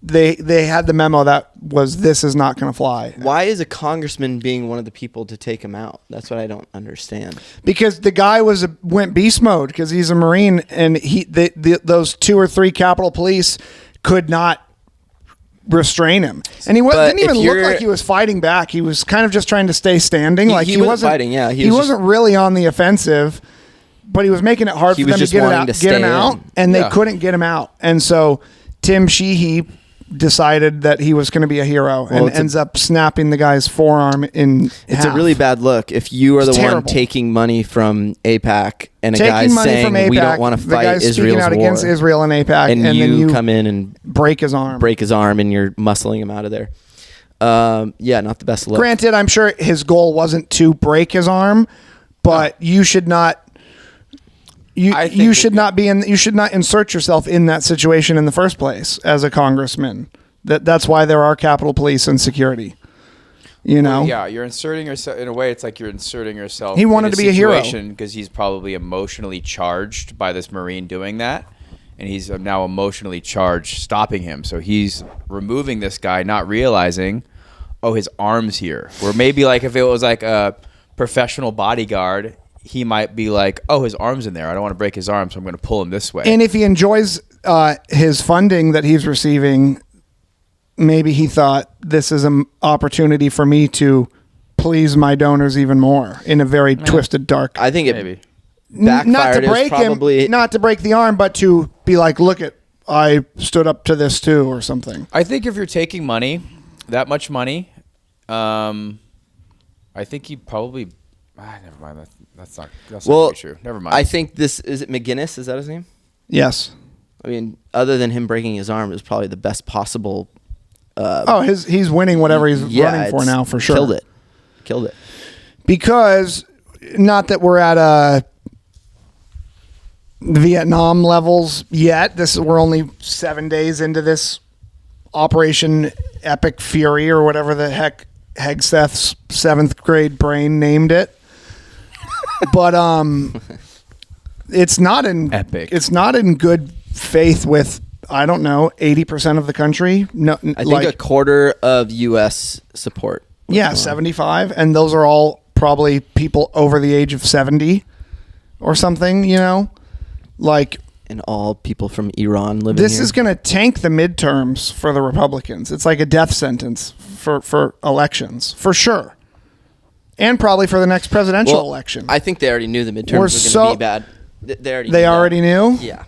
[SPEAKER 1] they had the memo that was, this is not going to fly.
[SPEAKER 2] Why is a congressman being one of the people to take him out? That's what I don't understand.
[SPEAKER 1] Because the guy went beast mode because he's a Marine, and those 2 or 3 Capitol Police could not restrain him, and he didn't even look like he was fighting back. He was kind of just trying to stay standing. He wasn't fighting. Yeah, he wasn't really on the offensive, but he was making it hard for them to get him out, and they couldn't get him out. And so Tim Sheehy decided that he was going to be a hero, and ends up snapping the guy's forearm in half.
[SPEAKER 2] It's a really bad look if you are the one taking money from AIPAC and a guy's saying we don't want to fight Israel's
[SPEAKER 1] out
[SPEAKER 2] war
[SPEAKER 1] against Israel and AIPAC,
[SPEAKER 2] and then you come in and
[SPEAKER 1] break his arm,
[SPEAKER 2] and you're muscling him out of there. Not the best look.
[SPEAKER 1] Granted, I'm sure his goal wasn't to break his arm, but you should not. You should not insert yourself in that situation in the first place as a congressman. That's why there are Capitol Police and security.
[SPEAKER 3] You're inserting yourself in a way. It's like you're inserting yourself.
[SPEAKER 1] He wanted to be a hero
[SPEAKER 3] because he's probably emotionally charged by this Marine doing that, and he's now emotionally charged stopping him. So he's removing this guy, not realizing, his arm's here. Or maybe if it was a professional bodyguard, he might be like, his arm's in there. I don't want to break his arm, so I'm going to pull him this way.
[SPEAKER 1] And if he enjoys his funding that he's receiving, maybe he thought this is an opportunity for me to please my donors even more in a very twisted, dark.
[SPEAKER 2] I think
[SPEAKER 3] maybe
[SPEAKER 2] backfired.
[SPEAKER 1] Not to break him, not to break the arm, but to be like, look I stood up to this too, or something.
[SPEAKER 3] I think if you're taking money, that much money, I think he probably. Never mind. That's not really true. Never mind.
[SPEAKER 2] I think is it McGinnis? Is that his name?
[SPEAKER 1] Yes.
[SPEAKER 2] I mean, other than him breaking his arm, it was probably the best possible.
[SPEAKER 1] He's winning whatever he's running for now, for sure.
[SPEAKER 2] Killed it. killed it.
[SPEAKER 1] Because, not that we're at Vietnam levels yet. We're only 7 days into this Operation Epic Fury, or whatever the heck Hegseth's 7th grade brain named it. But it's not in
[SPEAKER 3] Epic.
[SPEAKER 1] It's not in good faith with, I don't know, 80% of the country. No,
[SPEAKER 2] I think a quarter of U.S. support.
[SPEAKER 1] Yeah, 75, and those are all probably people over the age of 70 or something, like,
[SPEAKER 2] And all people from Iran living
[SPEAKER 1] this
[SPEAKER 2] here.
[SPEAKER 1] is going to tank the midterms for the Republicans. It's like a death sentence for elections, for sure. And probably for the next presidential election.
[SPEAKER 2] I think they already knew the midterms
[SPEAKER 1] We're
[SPEAKER 2] were going
[SPEAKER 1] so-
[SPEAKER 2] to be bad.
[SPEAKER 1] They already knew?
[SPEAKER 2] Yeah.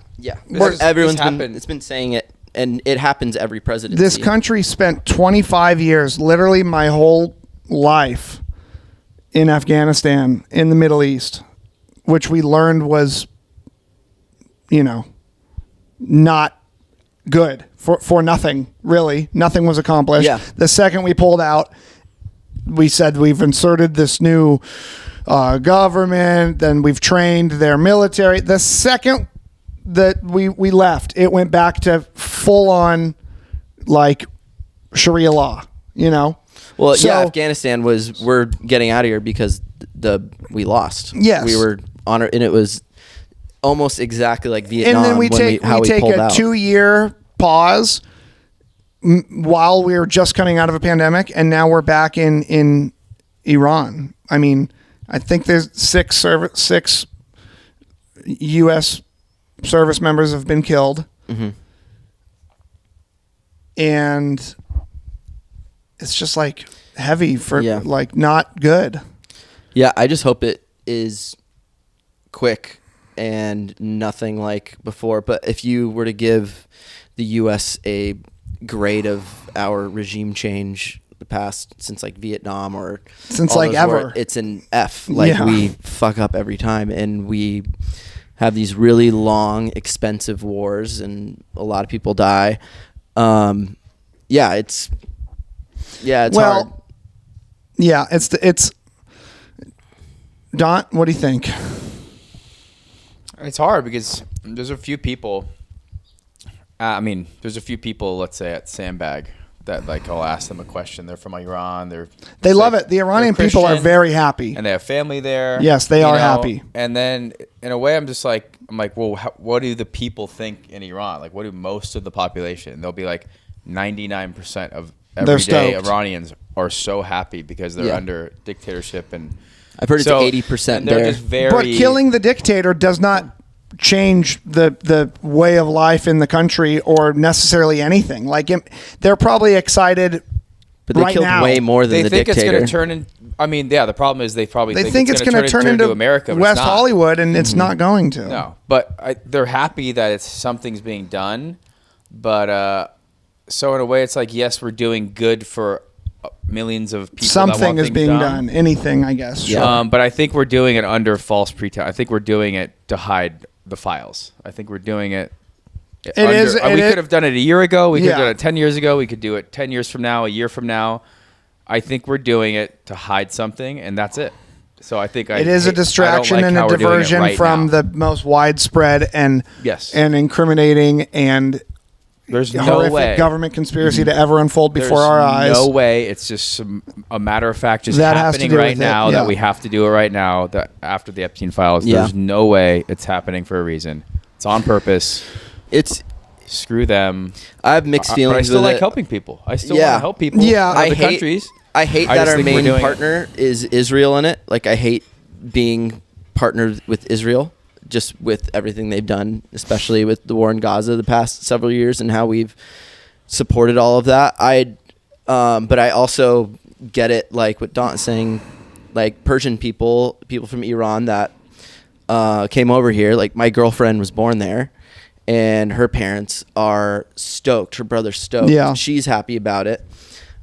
[SPEAKER 3] This
[SPEAKER 2] Everyone's
[SPEAKER 3] happened.
[SPEAKER 2] been saying it, and it happens every presidency.
[SPEAKER 1] This country spent 25 years, literally my whole life, in Afghanistan, in the Middle East, which we learned was, not good for nothing, really. Nothing was accomplished.
[SPEAKER 2] Yeah.
[SPEAKER 1] The second we pulled out, we said we've inserted this new government, then we've trained their military. The second that we left, it went back to full on like Sharia law,
[SPEAKER 2] Well,
[SPEAKER 1] So-
[SPEAKER 2] yeah, Afghanistan we're getting out of here because we lost.
[SPEAKER 1] Yes.
[SPEAKER 2] We were on it, and it was almost exactly like Vietnam.
[SPEAKER 1] And then we take
[SPEAKER 2] pulled
[SPEAKER 1] a
[SPEAKER 2] out.
[SPEAKER 1] 2-year pause while we were just coming out of a pandemic, and now we're back in Iran. I mean, I think there's six U.S. service members have been killed, and it's just like heavy for like not good.
[SPEAKER 2] Yeah, I just hope it is quick and nothing like before. But if you were to give the U.S. a grade of our regime change the past since like Vietnam or
[SPEAKER 1] Since
[SPEAKER 2] all
[SPEAKER 1] like
[SPEAKER 2] those
[SPEAKER 1] ever,
[SPEAKER 2] it's an F. Like
[SPEAKER 1] Yeah.
[SPEAKER 2] we fuck up every time, and we have these really long, expensive wars, and a lot of people die. It's hard.
[SPEAKER 1] Yeah, it's. Don, what do you think?
[SPEAKER 3] It's hard because there's a few people. There's a few people, let's say, at Sandbag that like I'll ask them a question. They're from Iran.
[SPEAKER 1] They love it. The Iranian people are
[SPEAKER 3] Christian,
[SPEAKER 1] very happy.
[SPEAKER 3] and they have family there.
[SPEAKER 1] Yes, they are happy.
[SPEAKER 3] And then in a way, I'm like, well, what do the people think in Iran? Like, what do most of the population? They'll be like, 99% of everyday
[SPEAKER 1] stoked.
[SPEAKER 3] Iranians are so happy because they're under dictatorship, and
[SPEAKER 2] I've heard it's 80%
[SPEAKER 3] and they're
[SPEAKER 2] there.
[SPEAKER 3] just very.
[SPEAKER 1] But killing the dictator does not change the way of life in the country or necessarily anything. Like, they're probably excited.
[SPEAKER 2] But they
[SPEAKER 1] right
[SPEAKER 2] killed
[SPEAKER 1] now.
[SPEAKER 2] way more than
[SPEAKER 3] They
[SPEAKER 2] the
[SPEAKER 3] think
[SPEAKER 2] dictator.
[SPEAKER 3] it's going to turn in. The problem is they probably
[SPEAKER 1] think it's going to turn into
[SPEAKER 3] America, but
[SPEAKER 1] West
[SPEAKER 3] it's not.
[SPEAKER 1] Hollywood, and it's not going to.
[SPEAKER 3] No, but they're happy that something's being done. But so in a way, it's like, yes, we're doing good for millions of people. that
[SPEAKER 1] Something
[SPEAKER 3] want
[SPEAKER 1] is
[SPEAKER 3] things
[SPEAKER 1] being done. Anything, I guess.
[SPEAKER 2] Yeah.
[SPEAKER 1] Sure.
[SPEAKER 3] But I think we're doing it under false pretense. I think we're doing it to hide the files. I think we're doing it. We could have done it a year ago. We could have done it 10 years ago. We could do it 10 years from now, a year from now. I think we're doing it to hide something, and that's it. So I think
[SPEAKER 1] it is a distraction and a diversion from the most widespread and incriminating and
[SPEAKER 3] there's no
[SPEAKER 1] horrific
[SPEAKER 3] way
[SPEAKER 1] government conspiracy to ever unfold before our eyes.
[SPEAKER 3] No way. It's just a matter of fact, just
[SPEAKER 1] That has to
[SPEAKER 3] happening
[SPEAKER 1] do
[SPEAKER 3] right
[SPEAKER 1] with it,
[SPEAKER 3] now.
[SPEAKER 1] yeah.
[SPEAKER 3] That we have to do it right now. That after the Epstein files,
[SPEAKER 2] Yeah.
[SPEAKER 3] there's no way it's happening for a reason. It's on purpose. Screw them.
[SPEAKER 2] I have mixed feelings.
[SPEAKER 3] But I still
[SPEAKER 2] with
[SPEAKER 3] like
[SPEAKER 2] it.
[SPEAKER 3] helping people. I still want to help people.
[SPEAKER 1] Yeah.
[SPEAKER 3] in other countries.
[SPEAKER 2] I hate
[SPEAKER 3] I
[SPEAKER 2] that
[SPEAKER 3] just
[SPEAKER 2] our
[SPEAKER 3] think we're
[SPEAKER 2] main
[SPEAKER 3] doing it.
[SPEAKER 2] partner is Israel in it. Like, I hate being partnered with Israel, just with everything they've done, especially with the war in Gaza the past several years and how we've supported all of that. But I also get it, like what Don's saying, like Persian people from Iran that came over here. Like, my girlfriend was born there, and her parents are stoked. Her brother's stoked.
[SPEAKER 1] Yeah.
[SPEAKER 2] She's happy about it.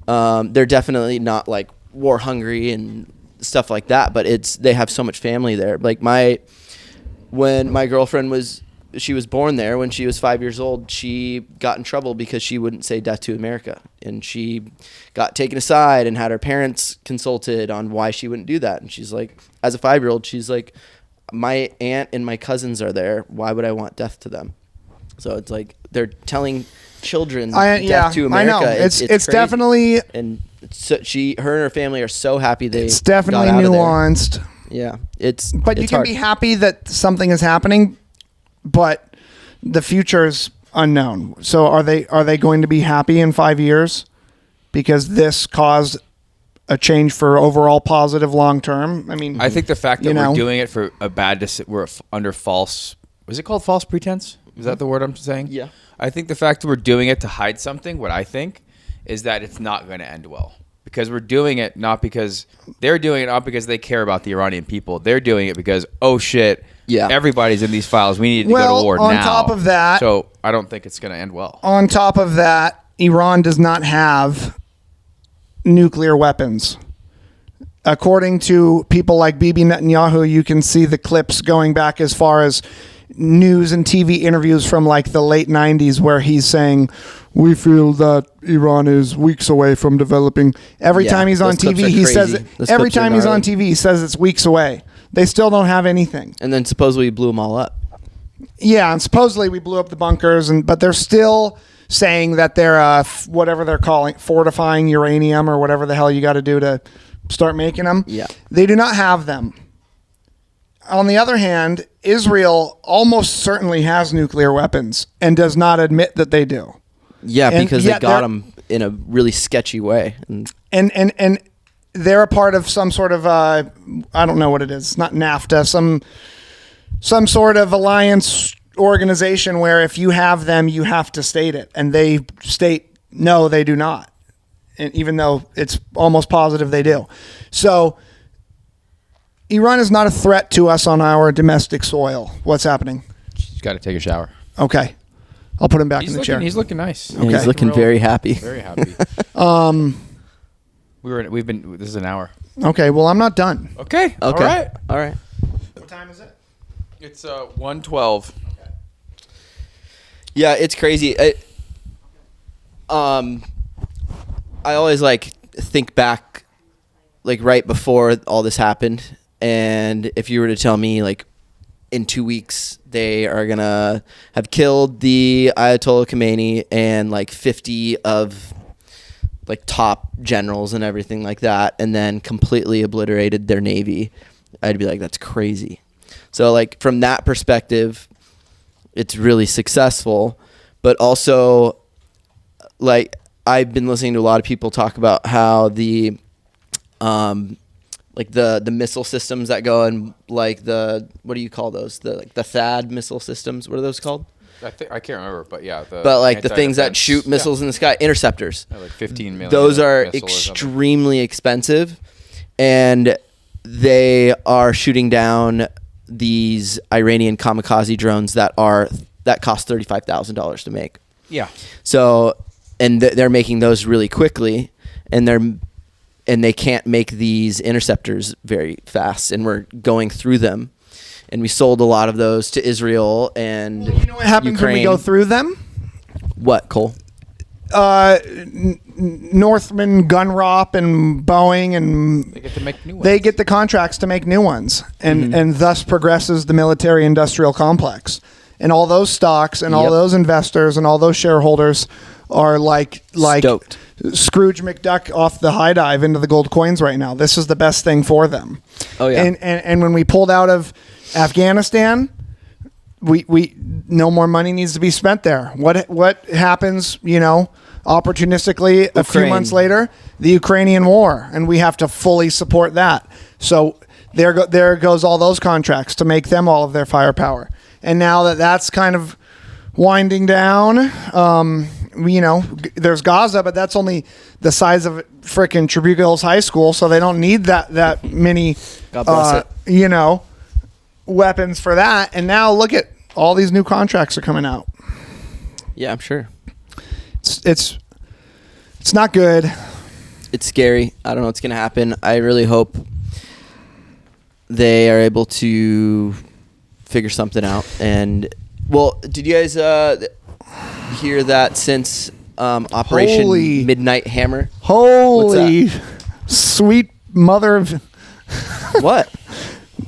[SPEAKER 2] They're definitely not like war hungry and stuff like that, but they have so much family there. Like, when my girlfriend was she was born there. When she was 5 years old, she got in trouble because she wouldn't say death to America. And she got taken aside and had her parents consulted on why she wouldn't do that. And she's like, as a 5-year-old, she's like, my aunt and my cousins are there. Why would I want death to them? So it's like they're telling children death to America.
[SPEAKER 1] I know. It's
[SPEAKER 2] crazy.
[SPEAKER 1] definitely...
[SPEAKER 2] And so her and her family are so happy
[SPEAKER 1] It's definitely
[SPEAKER 2] got out
[SPEAKER 1] nuanced.
[SPEAKER 2] Of there. Yeah.
[SPEAKER 1] But you can
[SPEAKER 2] hard.
[SPEAKER 1] be happy that something is happening, but the future is unknown. So are they going to be happy in 5 years because this caused a change for overall positive long term? I mean,
[SPEAKER 3] I think the fact that we're doing it for a bad, we're under false. Was it called false pretense? Is that the word I'm saying?
[SPEAKER 2] Yeah.
[SPEAKER 3] I think the fact that we're doing it to hide something, what I think, is that it's not going to end well. Because we're doing it not because they're doing it, not because they care about the Iranian people. They're doing it because, oh shit, everybody's in these files. We need to go to war now.
[SPEAKER 1] On top of that,
[SPEAKER 3] so I don't think it's going to end well.
[SPEAKER 1] On top of that, Iran does not have nuclear weapons. According to people like Bibi Netanyahu, you can see the clips going back as far as news and TV interviews from like the late 90s where he's saying, we feel that Iran is weeks away from developing. Every time he's on TV, he says it. Every time he's on TV, he says it's weeks away. They still don't have anything.
[SPEAKER 2] And then supposedly we blew them all up.
[SPEAKER 1] Yeah, and supposedly we blew up the bunkers, but they're still saying that they're whatever they're calling fortifying uranium or whatever the hell you got to do to start making them.
[SPEAKER 2] Yeah.
[SPEAKER 1] They do not have them. On the other hand, Israel almost certainly has nuclear weapons and does not admit that they do.
[SPEAKER 2] Yeah, because they got them in a really sketchy way.
[SPEAKER 1] And they're a part of some sort of I don't know what it is. Not NAFTA, some sort of alliance organization where if you have them, you have to state it, and they state no, they do not. And even though it's almost positive they do. So Iran is not a threat to us on our domestic soil. What's happening?
[SPEAKER 3] He's got to take a shower.
[SPEAKER 1] Okay. I'll put him back in the chair.
[SPEAKER 3] He's looking nice.
[SPEAKER 2] Yeah, he's looking very happy.
[SPEAKER 3] Very happy. This is an hour.
[SPEAKER 1] Okay, well, I'm not done.
[SPEAKER 3] Okay.
[SPEAKER 2] All right.
[SPEAKER 1] What time is it?
[SPEAKER 3] It's 1:12.
[SPEAKER 2] Okay. Yeah, it's crazy. I always think back right before all this happened, and if you were to tell me in 2 weeks they are gonna have killed the Ayatollah Khomeini and 50 of top generals and everything like that, and then completely obliterated their navy, I'd be like, that's crazy. So from that perspective, it's really successful, but also I've been listening to a lot of people talk about how the the missile systems that go in what do you call those? The THAAD missile systems. What are those called?
[SPEAKER 3] I can't remember, but yeah.
[SPEAKER 2] The things that shoot missiles in the sky, interceptors.
[SPEAKER 3] Yeah, 15 million.
[SPEAKER 2] Those are extremely expensive, and they are shooting down these Iranian kamikaze drones that cost $35,000 to make.
[SPEAKER 3] Yeah.
[SPEAKER 2] So, and they're making those really quickly, and they can't make these interceptors very fast, and we're going through them. And we sold a lot of those to Israel and
[SPEAKER 1] you know what happens
[SPEAKER 2] Ukraine.
[SPEAKER 1] when we go through them?
[SPEAKER 2] What, Cole?
[SPEAKER 1] Northrop and Boeing, and
[SPEAKER 3] they get to make new ones.
[SPEAKER 1] They get the contracts to make new ones, and thus progresses the military-industrial complex. And all those stocks and all those investors and all those shareholders are like
[SPEAKER 2] stoked.
[SPEAKER 1] Scrooge McDuck off the high dive into the gold coins right now. This is the best thing for them.
[SPEAKER 2] Oh yeah.
[SPEAKER 1] And when we pulled out of Afghanistan, we no more money needs to be spent there. What happens, opportunistically a few months later, the Ukrainian war, and we have to fully support that. So there goes all those contracts to make them all of their firepower. And now that's kind of winding down, there's Gaza, but that's only the size of frickin' Tribune Hills High School, so they don't need that many,
[SPEAKER 2] God bless it.
[SPEAKER 1] Weapons for that. And now look at all these new contracts are coming out.
[SPEAKER 2] Yeah, I'm sure.
[SPEAKER 1] It's not good.
[SPEAKER 2] It's scary. I don't know what's going to happen. I really hope they are able to figure something out. And Well, did you guys hear that since Operation
[SPEAKER 1] Holy-
[SPEAKER 2] Midnight Hammer?
[SPEAKER 1] Holy sweet mother of...
[SPEAKER 2] What?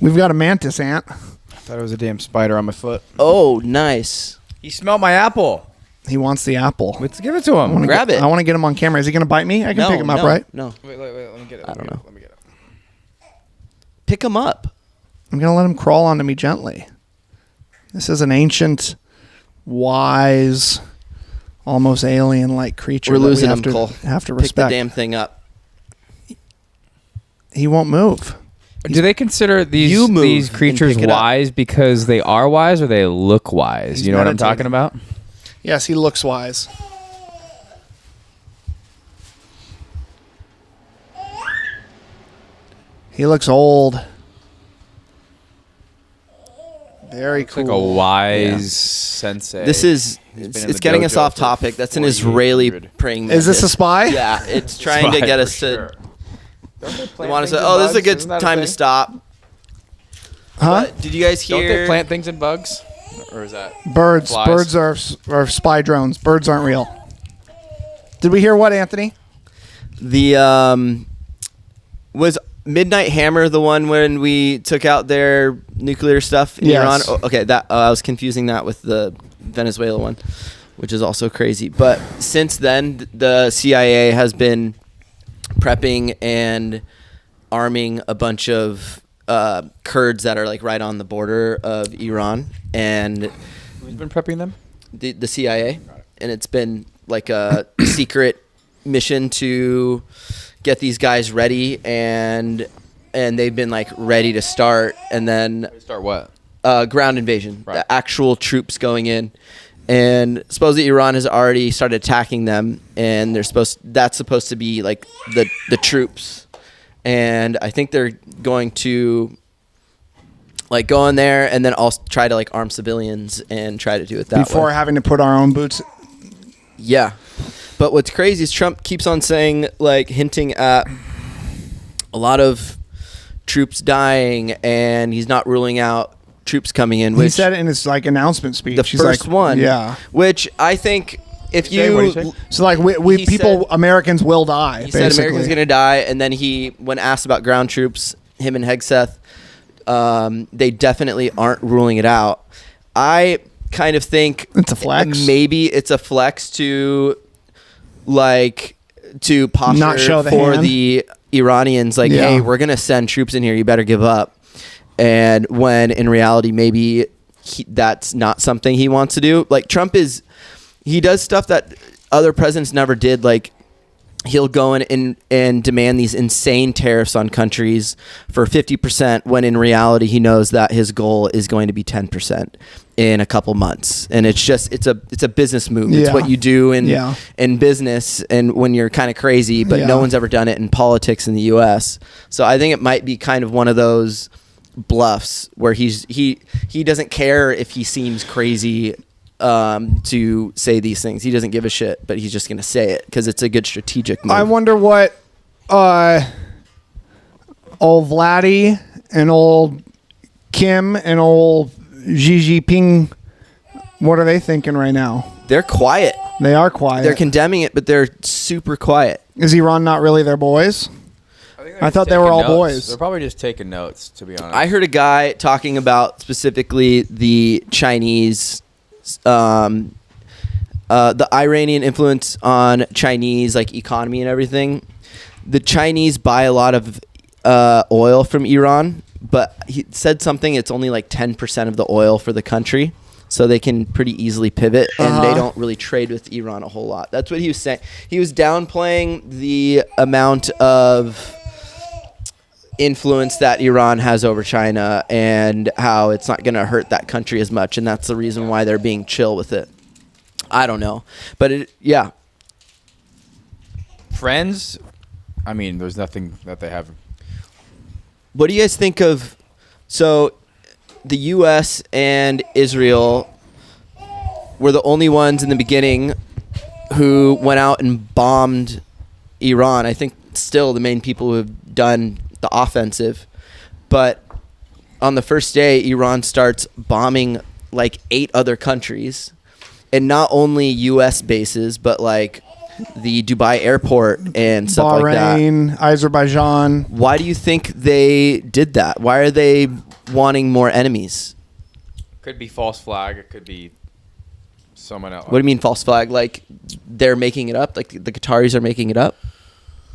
[SPEAKER 1] We've got a mantis ant.
[SPEAKER 3] I thought it was a damn spider on my foot.
[SPEAKER 2] Oh, nice.
[SPEAKER 3] He smelled my apple.
[SPEAKER 1] He wants the apple.
[SPEAKER 3] Let's give it to him.
[SPEAKER 2] Grab it.
[SPEAKER 1] I want to get him on camera. Is he going to bite me? I can pick him up,
[SPEAKER 2] no,
[SPEAKER 1] right?
[SPEAKER 2] No.
[SPEAKER 3] Wait, let me get it.
[SPEAKER 2] I don't know.
[SPEAKER 3] Let me get it.
[SPEAKER 2] Pick him up.
[SPEAKER 1] I'm going to let him crawl onto me gently. This is an ancient, wise, almost alien-like creature.
[SPEAKER 2] We're
[SPEAKER 1] that we
[SPEAKER 2] losing
[SPEAKER 1] have
[SPEAKER 2] him,
[SPEAKER 1] to,
[SPEAKER 2] Cole.
[SPEAKER 1] have to
[SPEAKER 2] Pick the
[SPEAKER 1] respect.
[SPEAKER 2] damn thing up.
[SPEAKER 1] He won't move.
[SPEAKER 4] Do they consider
[SPEAKER 2] You move
[SPEAKER 4] these
[SPEAKER 2] and
[SPEAKER 4] creatures
[SPEAKER 2] pick it up.
[SPEAKER 4] wise because they are wise or they look wise?
[SPEAKER 1] He's
[SPEAKER 4] You know what I'm
[SPEAKER 1] meditating.
[SPEAKER 4] talking about?
[SPEAKER 1] Yes, he looks wise. He looks old. Very
[SPEAKER 4] It's
[SPEAKER 1] cool.
[SPEAKER 4] like a wise.
[SPEAKER 3] Sensei.
[SPEAKER 2] This is
[SPEAKER 3] He's been in
[SPEAKER 2] it's
[SPEAKER 3] the
[SPEAKER 2] getting us
[SPEAKER 3] dojo
[SPEAKER 2] off
[SPEAKER 3] for
[SPEAKER 2] topic. That's an
[SPEAKER 3] 4,800.
[SPEAKER 2] Israeli praying
[SPEAKER 1] Is this a
[SPEAKER 2] mantis.
[SPEAKER 1] spy?
[SPEAKER 2] Yeah, it's trying to
[SPEAKER 3] Spy
[SPEAKER 2] get
[SPEAKER 3] for
[SPEAKER 2] us
[SPEAKER 3] sure.
[SPEAKER 2] to.
[SPEAKER 3] Don't they
[SPEAKER 2] They
[SPEAKER 3] plant
[SPEAKER 2] want to
[SPEAKER 3] things
[SPEAKER 2] say,
[SPEAKER 3] in
[SPEAKER 2] "Oh, this is a
[SPEAKER 3] bugs?
[SPEAKER 2] good
[SPEAKER 3] Isn't that
[SPEAKER 2] time to
[SPEAKER 3] thing?
[SPEAKER 2] stop."
[SPEAKER 1] Huh?
[SPEAKER 2] But did you guys hear?
[SPEAKER 3] Don't they plant things in bugs? Or is that
[SPEAKER 1] Birds.
[SPEAKER 3] flies?
[SPEAKER 1] Birds are spy drones. Birds aren't real. Did we hear what, Anthony?
[SPEAKER 2] The was Midnight Hammer the one when we took out their nuclear stuff in Iran?
[SPEAKER 1] Yes.
[SPEAKER 2] Oh, okay, that I was confusing that with the Venezuela one, which is also crazy. But since then, the CIA has been prepping and arming a bunch of Kurds that are like right on the border of Iran, and
[SPEAKER 3] Who's been prepping them?
[SPEAKER 2] the CIA, and it's been like a secret mission to get these guys ready, and they've been like ready to start, and then
[SPEAKER 3] Start what?
[SPEAKER 2] ground invasion,
[SPEAKER 3] Right.
[SPEAKER 2] the actual troops going in, and supposedly Iran has already started attacking them, and that's supposed to be like the troops, and I think they're going to like go in there and then also try to like arm civilians and try to do it that
[SPEAKER 1] Before
[SPEAKER 2] way.
[SPEAKER 1] having to put our own boots.
[SPEAKER 2] Yeah. But what's crazy is Trump keeps on saying, like, hinting at a lot of troops dying, and he's not ruling out troops coming in.
[SPEAKER 1] He
[SPEAKER 2] Which
[SPEAKER 1] said it in his like announcement speech.
[SPEAKER 2] the
[SPEAKER 1] He's
[SPEAKER 2] first
[SPEAKER 1] like,
[SPEAKER 2] one,
[SPEAKER 1] Yeah.
[SPEAKER 2] which I think if
[SPEAKER 3] Say, what'd he
[SPEAKER 2] you,
[SPEAKER 3] say?
[SPEAKER 1] So like we
[SPEAKER 2] He
[SPEAKER 1] people
[SPEAKER 2] said-
[SPEAKER 1] Americans will die.
[SPEAKER 2] he said
[SPEAKER 1] basically.
[SPEAKER 2] America's going to die, and then when asked about ground troops, him and Hegseth, they definitely aren't ruling it out. I kind of think
[SPEAKER 1] It's a flex.
[SPEAKER 2] Maybe it's a flex to posture
[SPEAKER 1] Not show the
[SPEAKER 2] for
[SPEAKER 1] hand.
[SPEAKER 2] the Iranians, like,
[SPEAKER 1] Yeah.
[SPEAKER 2] hey, we're gonna send troops in here. You better give up. And when in reality, maybe that's not something he wants to do. Like he does stuff that other presidents never did. Like he'll go in and demand these insane tariffs on countries for 50% when in reality he knows that his goal is going to be 10% in a couple months. And it's a business move. It's
[SPEAKER 1] Yeah.
[SPEAKER 2] what you do
[SPEAKER 1] Yeah.
[SPEAKER 2] in business and when you're kind of crazy, but
[SPEAKER 1] Yeah.
[SPEAKER 2] no one's ever done it in politics in the US. So I think it might be kind of one of those bluffs where he doesn't care if he seems crazy to say these things. He doesn't give a shit, but he's just going to say it because it's a good strategic move.
[SPEAKER 1] I wonder what old Vladdy and old Kim and old Xi Jinping, what are they thinking right now?
[SPEAKER 2] They're quiet.
[SPEAKER 1] They are quiet.
[SPEAKER 2] They're condemning it, but they're super quiet.
[SPEAKER 1] Is Iran not really their boys? I thought they were all boys.
[SPEAKER 3] They're probably just taking notes, to be honest.
[SPEAKER 2] I heard a guy talking about specifically the Chinese, the Iranian influence on Chinese like economy and everything. The Chinese buy a lot of oil from Iran, but he said something. It's only like 10% of the oil for the country, so they can pretty easily pivot, and they don't really trade with Iran a whole lot. That's what he was saying. He was downplaying the amount of influence that Iran has over China and how it's not going to hurt that country as much, and that's the reason why they're being chill with it. I don't know, but yeah.
[SPEAKER 3] Friends, I mean, there's nothing that they have.
[SPEAKER 2] What do you guys think of? So, the U.S. and Israel were the only ones in the beginning who went out and bombed Iran. I think still the main people who have done the offensive, but on the first day, Iran starts bombing like 8 other countries, and not only U.S. bases, but like the Dubai airport and stuff like that.
[SPEAKER 1] Bahrain, Azerbaijan.
[SPEAKER 2] Why do you think they did that? Why are they wanting more enemies?
[SPEAKER 3] Could be false flag. It could be someone else.
[SPEAKER 2] What do you mean false flag? Like they're making it up? Like the Qataris are making it up?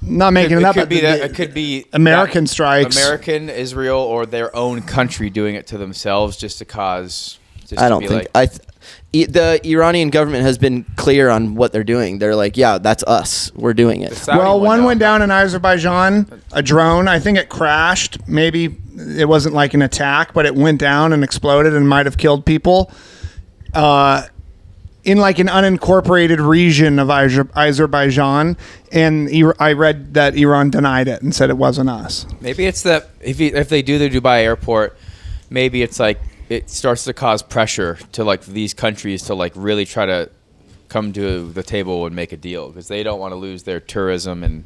[SPEAKER 1] Not making it up.
[SPEAKER 3] Could be that. It could be
[SPEAKER 1] American
[SPEAKER 3] that-
[SPEAKER 1] strikes.
[SPEAKER 3] American, Israel, or their own country doing it to themselves just to cause. Just
[SPEAKER 2] I
[SPEAKER 3] to
[SPEAKER 2] don't
[SPEAKER 3] be
[SPEAKER 2] think
[SPEAKER 3] like,
[SPEAKER 2] the Iranian government has been clear on what they're doing. They're like, yeah, that's us. We're doing it.
[SPEAKER 3] the Saudi
[SPEAKER 1] Well, one
[SPEAKER 3] though.
[SPEAKER 1] went down in Azerbaijan, a drone. I think it crashed. Maybe it wasn't like an attack, but it went down and exploded and might have killed people. In like an unincorporated region of Azerbaijan, and I read that Iran denied it and said it wasn't us.
[SPEAKER 3] Maybe it's that if they do the Dubai airport, maybe it's like it starts to cause pressure to like these countries to like really try to come to the table and make a deal because they don't want to lose their tourism and.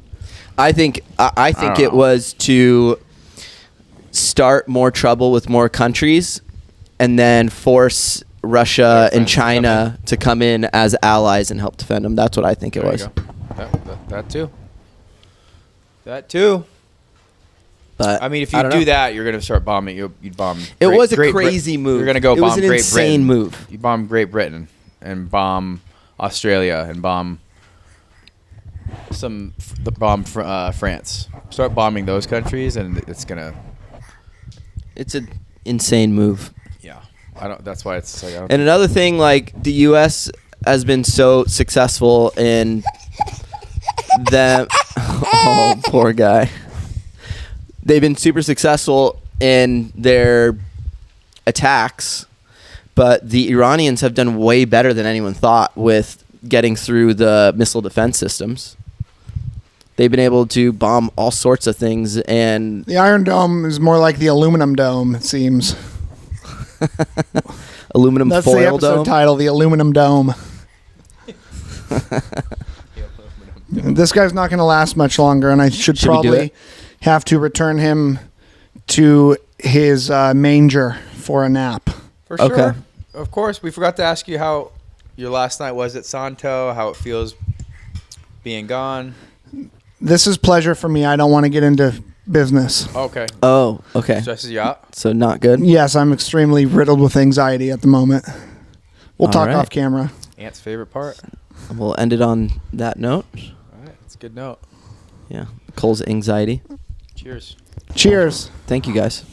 [SPEAKER 2] I think it was to start more trouble with more countries, and then force Russia and China to come in as allies and help defend them. That's what I think it
[SPEAKER 3] There
[SPEAKER 2] was.
[SPEAKER 3] you go. That too. That too.
[SPEAKER 2] But
[SPEAKER 3] I mean, if
[SPEAKER 2] I
[SPEAKER 3] you
[SPEAKER 2] don't
[SPEAKER 3] do
[SPEAKER 2] know.
[SPEAKER 3] that, you're gonna start bombing. You'd bomb.
[SPEAKER 2] It was a
[SPEAKER 3] Great
[SPEAKER 2] crazy move.
[SPEAKER 3] You're gonna go
[SPEAKER 2] It
[SPEAKER 3] bomb
[SPEAKER 2] was an
[SPEAKER 3] Great
[SPEAKER 2] insane
[SPEAKER 3] Britain.
[SPEAKER 2] move.
[SPEAKER 3] You bomb Great Britain and bomb Australia and bomb France. Start bombing those countries, and it's gonna.
[SPEAKER 2] It's an insane move.
[SPEAKER 3] Yeah, I don't. That's why it's like. I don't
[SPEAKER 2] And another thing, like the U.S. has been so successful in them. Oh, poor guy. They've been super successful in their attacks, but the Iranians have done way better than anyone thought with getting through the missile defense systems. They've been able to bomb all sorts of things, and
[SPEAKER 1] The Iron Dome is more like the aluminum dome, it seems.
[SPEAKER 2] aluminum
[SPEAKER 1] That's the
[SPEAKER 2] foil
[SPEAKER 1] episode
[SPEAKER 2] dome.
[SPEAKER 1] title, the aluminum dome. This guy's not going to last much longer, and I should
[SPEAKER 2] Should we do
[SPEAKER 1] probably
[SPEAKER 2] it?
[SPEAKER 1] have to return him to his manger for a nap.
[SPEAKER 3] For sure.
[SPEAKER 2] Okay.
[SPEAKER 3] Of course, we forgot to ask you how your last night was at Santo. How it feels being gone.
[SPEAKER 1] This is pleasure for me. I don't want to get into business.
[SPEAKER 3] Okay.
[SPEAKER 2] Oh, okay.
[SPEAKER 3] Stresses you out.
[SPEAKER 2] So not good.
[SPEAKER 1] Yes, I'm extremely riddled with anxiety at the moment. We'll
[SPEAKER 2] All
[SPEAKER 1] talk
[SPEAKER 2] right.
[SPEAKER 1] off camera.
[SPEAKER 3] Ant's favorite part.
[SPEAKER 2] We'll end it on that note.
[SPEAKER 3] All right, that's a good note.
[SPEAKER 2] Yeah. Cole's anxiety.
[SPEAKER 3] Cheers.
[SPEAKER 1] Cheers.
[SPEAKER 2] Thank you, guys.